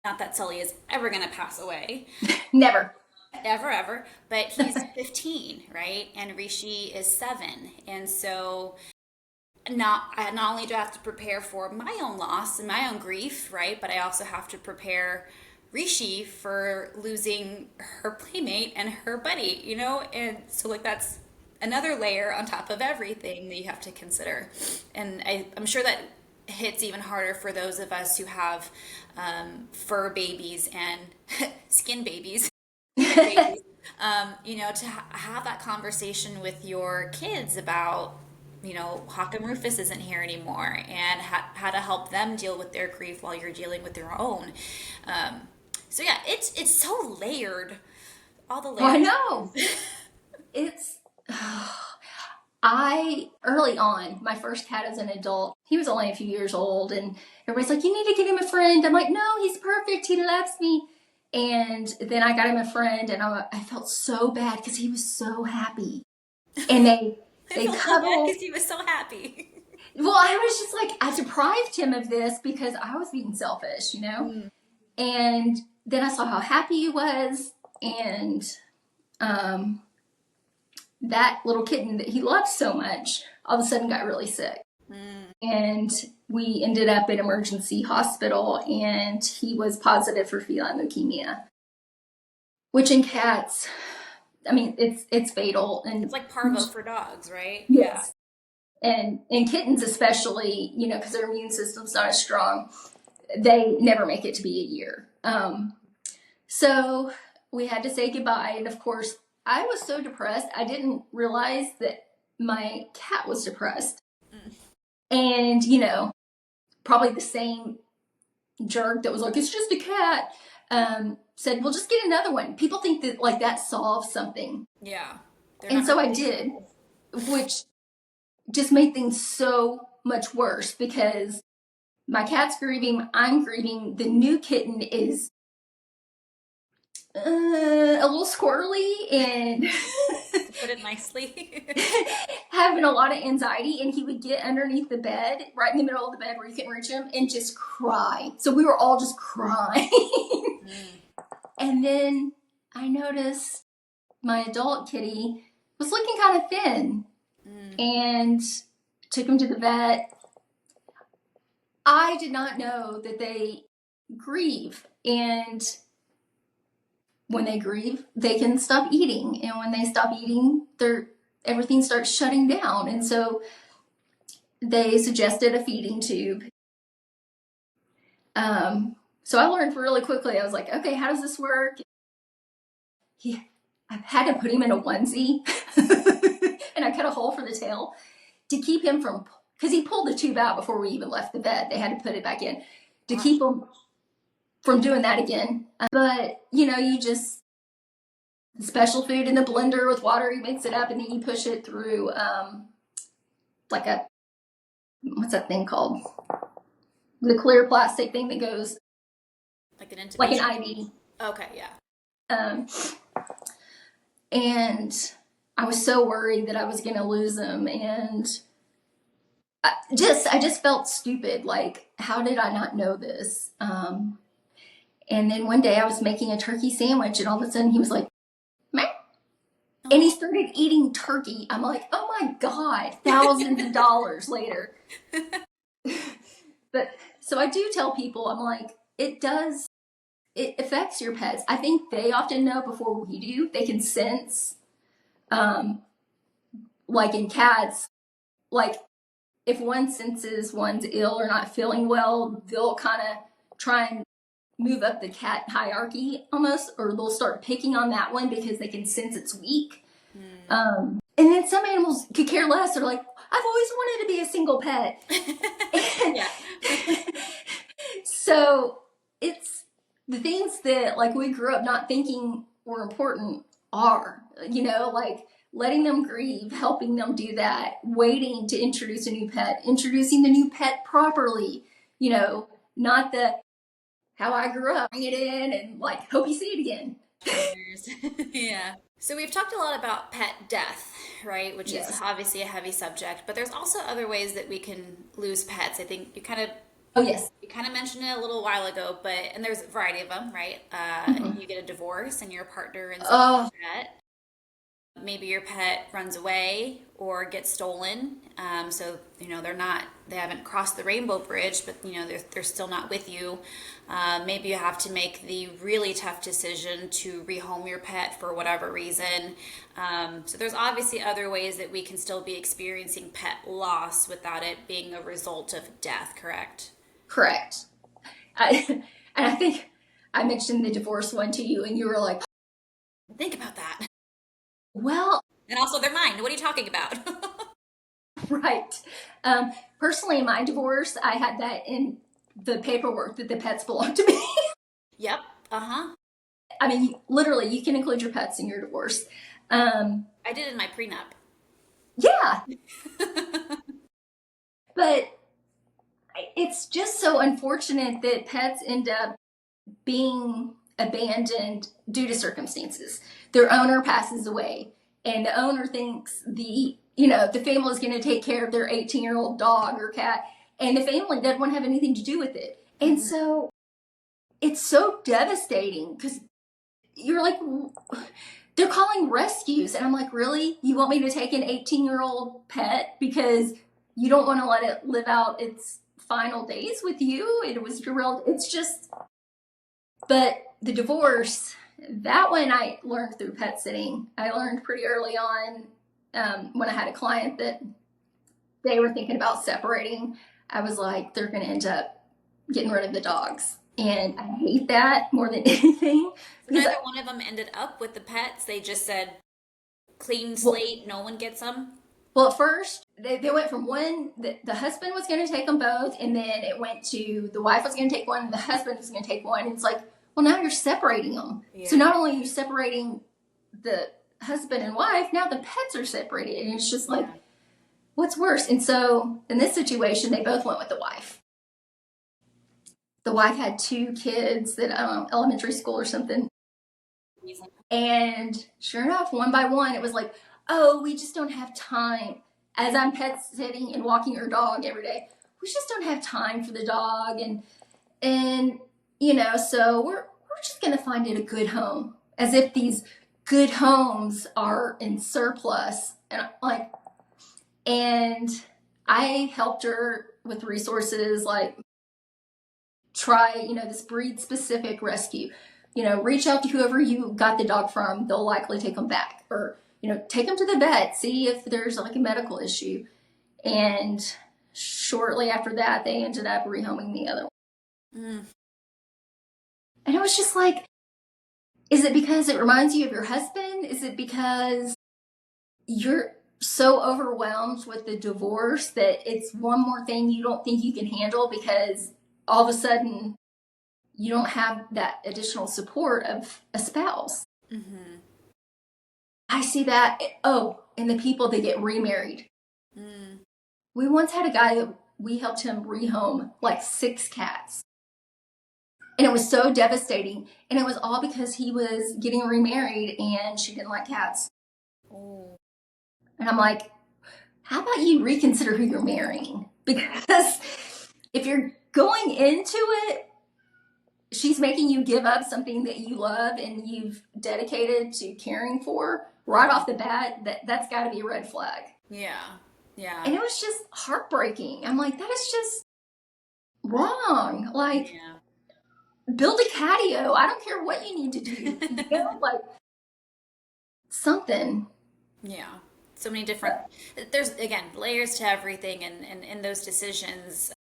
not that Sully is ever going to pass away, never. ever, but he's 15, right? And Rishi is 7. And so not only do I have to prepare for my own loss and my own grief, right? But I also have to prepare Rishi for losing her playmate and her buddy, And so like that's another layer on top of everything that you have to consider. And I'm sure that hits even harder for those of us who have fur babies and skin babies. Babies. To have that conversation with your kids about, how come Rufus isn't here anymore, and how to help them deal with their grief while you're dealing with your own. So yeah, it's so layered, all the Oh, I layers. know. It's, I, early on, my first cat as an adult, he was only a few years old, and everybody's like, you need to get him a friend. I'm like, no, he's perfect. He loves me. And then I got him a friend, and I felt so bad because he was so happy. And I they felt so bad because cuddle. he was so happy. Well, I was just like, I deprived him of this because I was being selfish. Mm. And then I saw how happy he was, and um, that little kitten that he loved so much all of a sudden got really sick. Mm. And we ended up in emergency hospital, and he was positive for feline leukemia, which in cats, I mean, it's fatal. It's And like parvo for dogs, right? Yeah. yes, and in kittens especially, because their immune system's not as strong, they never make it to be a year. So we had to say goodbye, and of course, I was so depressed. I didn't realize that my cat was depressed. Mm. And, probably the same jerk that was like, it's just a cat, said, well, just get another one. People think that like that solves something. Yeah. They're And not so I did, replaceable. which just made things so much worse because my cat's grieving, I'm grieving. The new kitten is a little squirrely and To put it nicely. having a lot of anxiety, and he would get underneath the bed, right in the middle of the bed where you couldn't reach him, and just cry. So we were all just crying. Mm. And then I noticed my adult kitty was looking kind of thin, Mm. and took him to the vet. I did not know that they grieve, and when they grieve, they can stop eating, and when they stop eating, everything starts shutting down. And so they suggested a feeding tube. So I learned really quickly. I was like, okay, how does this work? I had to put him in a onesie, and I cut a hole for the tail to keep him from, because he pulled the tube out before we even left the bed. They had to put it back in to keep him from doing that again. But, you just, special food in the blender with water, you mix it up, and then you push it through like what's that thing called? The clear plastic thing that goes Like an like an intubation. IV. Okay, yeah. Um, and I was so worried that I was going to lose him, and I just felt stupid. Like, how did I not know this? And then one day I was making a turkey sandwich, and all of a sudden he was like, meh. And he started eating turkey. I'm like, oh my God, thousands of dollars later. But so I do tell people, I'm like, it affects your pets. I think they often know before we do. They can sense, like in cats, like if one senses one's ill or not feeling well, they'll kind of try and move up the cat hierarchy almost, or they'll start picking on that one because they can sense it's weak. Mm. And then some animals could care less. They're like, I've always wanted to be a single pet. Yeah. So it's the things that like we grew up not thinking were important are, like letting them grieve, helping them do that, waiting to introduce a new pet, introducing the new pet properly, not the how I grew up, bring it in and like hope you see it again. Years. Yeah. So we've talked a lot about pet death, right? Which is Yes. obviously a heavy subject, but there's also other ways that we can lose pets. I think Oh, yes. you kind of mentioned it a little while ago, but and there's a variety of them, right? Mhm. You get a divorce and your partner ends up with Oh, a pet. Maybe your pet runs away or gets stolen. So they haven't crossed the rainbow bridge, but they're still not with you. Maybe you have to make the really tough decision to rehome your pet for whatever reason. So there's obviously other ways that we can still be experiencing pet loss without it being a result of death, correct? correct. And I think I mentioned the divorce one to you, and you were like, Think about that. well, And also, they're mine. What are you talking about? right. Personally, in my divorce, I had that in the paperwork that the pets belong to me. Yep. Uh huh. I mean, literally, you can include your pets in your divorce. Um, I did in my prenup. yeah, but it's just so unfortunate that pets end up being abandoned due to circumstances. Their owner passes away, and the owner thinks the family is going to take care of their 18-year-old dog or cat, and the family doesn't want to have anything to do with it. And Mhm. so it's so devastating because you're like, they're calling rescues, and I'm like, really? You want me to take an 18-year-old pet because you don't want to let it live out its final days with you? It was your real. It's just, but the divorce, that one I learned through pet sitting. I learned pretty early on when I had a client that they were thinking about separating. I was like, they're going to end up getting rid of the dogs. And I hate that more than anything So because, neither one of them ended up with the pets. They just said clean well, slate, no one gets them. well, at first they went from one, the husband was going to take them both, and then it went to the wife was going to take one, and the husband was going to take one. It's like, well, now you're separating them. So Yeah. not only are you separating the husband and wife, now the pets are separated. And it's just like, Yeah. what's worse? And so in this situation, they both went with the wife. The wife had two kids that, I don't know, elementary school or something. Reason. And sure enough, one by one, it was like, oh, we just don't have time. As I'm pet sitting and walking her dog every day, we just don't have time for the dog, and so we're just gonna find it a good home, as if these good homes are in surplus, and I helped her with resources like try, this breed specific rescue. Reach out to whoever you got the dog from. They'll likely take them back. Or, take them to the vet, see if there's like a medical issue. And shortly after that, they ended up rehoming the other one. Mm. And it was just like, is it because it reminds you of your husband? Is it because you're so overwhelmed with the divorce that it's one more thing you don't think you can handle because all of a sudden you don't have that additional support of a spouse? Mm-hmm. I see that. Oh, and the people that get remarried. Mm. We once had a guy that we helped him rehome like 6 cats. And it was so devastating. And it was all because he was getting remarried and she didn't like cats. Oh. And I'm like, how about you reconsider who you're marrying? Because if you're going into it, she's making you give up something that you love and you've dedicated to caring for right off the bat. That's got to be a red flag. Yeah. Yeah. And it was just heartbreaking. I'm like, that is just wrong. Like, Yeah. build a catio. I don't care what you need to do. Like something. Yeah. So many different, there's again layers to everything, and in those decisions,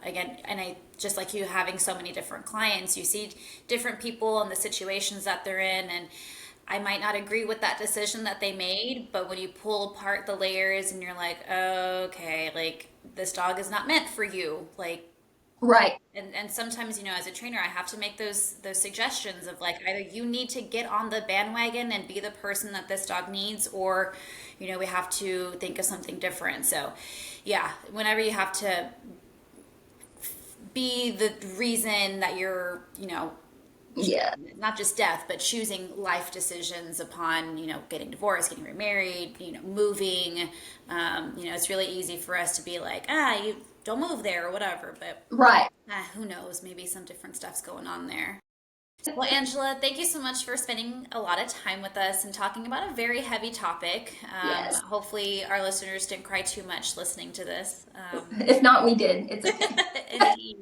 again, and I just like you having so many different clients, you see different people and the situations that they're in, and I might not agree with that decision that they made, but when you pull apart the layers and you're like, oh, okay, like this dog is not meant for you, like Right. And sometimes, as a trainer, I have to make those suggestions of like either you need to get on the bandwagon and be the person that this dog needs, or we have to think of something different. So yeah, whenever you have to be the reason that you're Yeah. not just death, but choosing life decisions upon, getting divorced, getting remarried, moving. It's really easy for us to be like, you don't move there or whatever. But Right. who knows? Maybe some different stuff's going on there. Well, Angela, thank you so much for spending a lot of time with us and talking about a very heavy topic. Yes. Hopefully, our listeners didn't cry too much listening to this. If not, we did. It's okay. Indeed.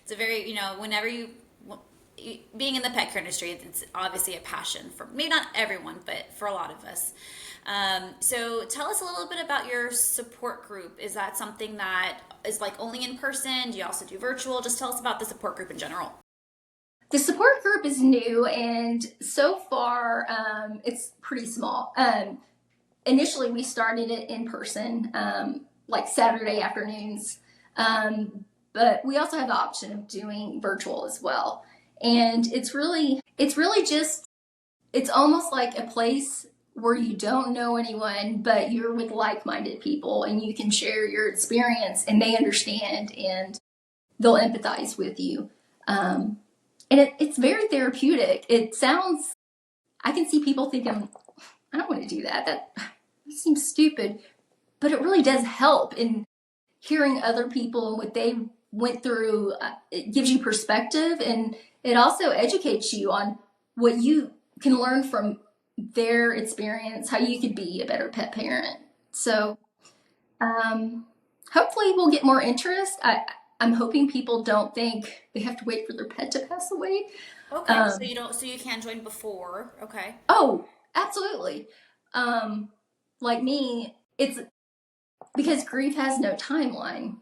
It's a very, whenever being in the pet care industry, it's obviously a passion for maybe not everyone, but for a lot of us. So tell us a little bit about your support group. Is that something that is like only in person? Do you also do virtual? Just tell us about the support group in general. The support group is new, and so far it's pretty small. Initially, we started it in person, like Saturday afternoons, but we also have the option of doing virtual as well. And it's really just, it's almost like a place where you don't know anyone, but you're with like-minded people, and you can share your experience, and they understand, and they'll empathize with you. And it's very therapeutic. I can see people thinking, I don't want to do that. That seems stupid. But it really does help in hearing other people and what they went through. It gives you perspective, and it also educates you on what you can learn from their experience, how you could be a better pet parent. So hopefully we'll get more interest. I'm hoping people don't think they have to wait for their pet to pass away. Okay, so you can join before. Okay. Oh, absolutely. Like me, it's because grief has no timeline.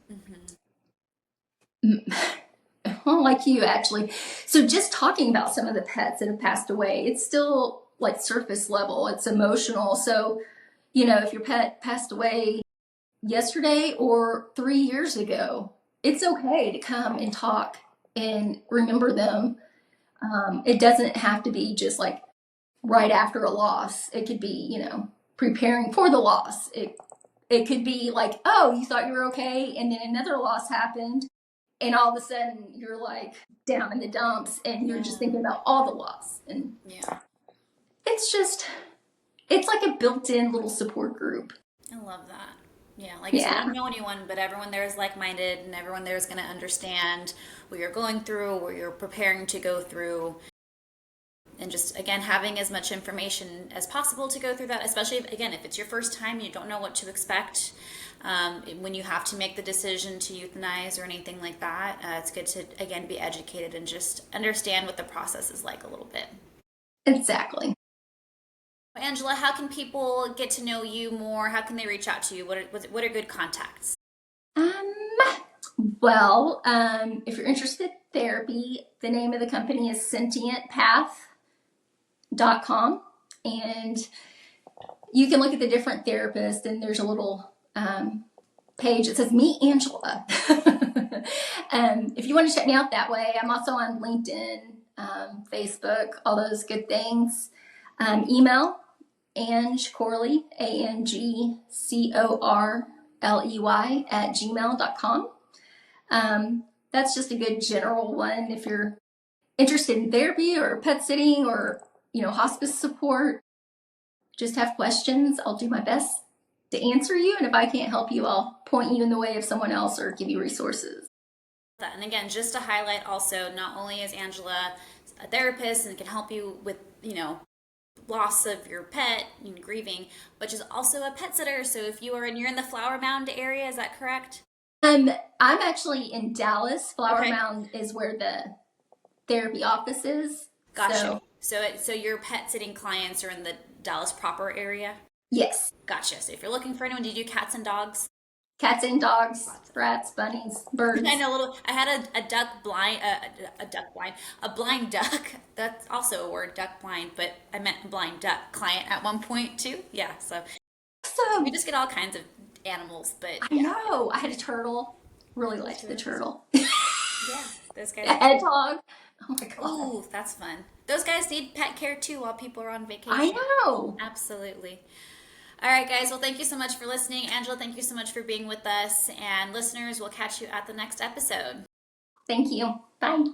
Well, like you actually. So just talking about some of the pets that have passed away, it's still like surface level. It's emotional. So, if your pet passed away yesterday or 3 years ago, it's okay to come and talk and remember them. It doesn't have to be just like right after a loss. It could be, preparing for the loss. It could be like, oh, you thought you were okay, and then another loss happened, and all of a sudden you're like down in the dumps, and you're just thinking about all the loss. And Yeah. It's like a built-in little support group. I love that. Yeah, like you said, I don't know anyone, but everyone there is like-minded, and everyone there is going to understand what you're going through, what you're preparing to go through, and just, again, having as much information as possible to go through that, especially, again, if it's your first time, you don't know what to expect. When you have to make the decision to euthanize or anything like that, it's good to, again, be educated and just understand what the process is like a little bit. Exactly. Angela, how can people get to know you more? How can they reach out to you? What are good contacts? Well, if you're interested in therapy, the name of the company is sentientpath.com, and you can look at the different therapists, and there's a little page that says Meet Angela. If you want to check me out that way, I'm also on LinkedIn, Facebook, all those good things. Email Ange Corley, ANGCORLEY @gmail.com. That's just a good general one if you're interested in therapy or pet sitting or, hospice support. Just have questions. I'll do my best to answer you. And if I can't help you, I'll point you in the way of someone else or give you resources. And again, just to highlight also, not only is Angela a therapist and can help you with, loss of your pet and grieving, but she's also a pet sitter. So if you're in the Flower Mound area, is that correct? I'm actually in Dallas. Flower Okay. Mound is where the therapy office is. Gotcha. So your pet sitting clients are in the Dallas proper area? Yes. Gotcha. So if you're looking for anyone, do you do cats and dogs? Cats and dogs, rats, bunnies, birds. I know I had a blind duck. That's also a word, duck blind, but I meant blind duck client at one point too. Yeah, so we just get all kinds of animals, but I know. I had a turtle. Really liked the turtle. Yeah, those guys. A hedgehog. Oh my god. Ooh, that's fun. Those guys need pet care too while people are on I vacation. know. Absolutely. All right, guys. Well, thank you so much for listening. Angela, thank you so much for being with us. And listeners, we'll catch you at the next episode. Thank you. Bye.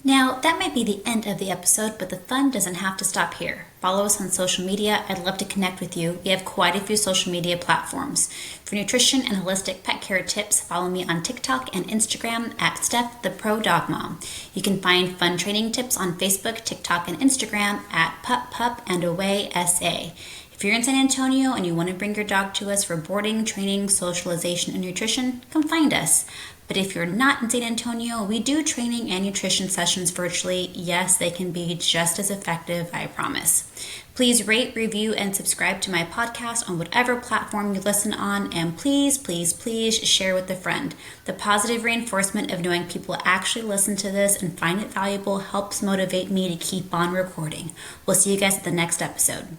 Now, that might be the end of the episode, but the fun doesn't have to stop here. Follow us on social media. I'd love to connect with you. We have quite a few social media platforms. For nutrition and holistic pet care tips, follow me on TikTok and Instagram at Steph the Pro Dog Mom. You can find fun training tips on Facebook, TikTok, and Instagram at Pup and Away SA. If you're in San Antonio and you want to bring your dog to us for boarding, training, socialization, and nutrition, come find us. But if you're not in San Antonio, we do training and nutrition sessions virtually. Yes, they can be just as effective, I promise. Please rate, review, and subscribe to my podcast on whatever platform you listen on. And please, please, please share with a friend. The positive reinforcement of knowing people actually listen to this and find it valuable helps motivate me to keep on recording. We'll see you guys at the next episode.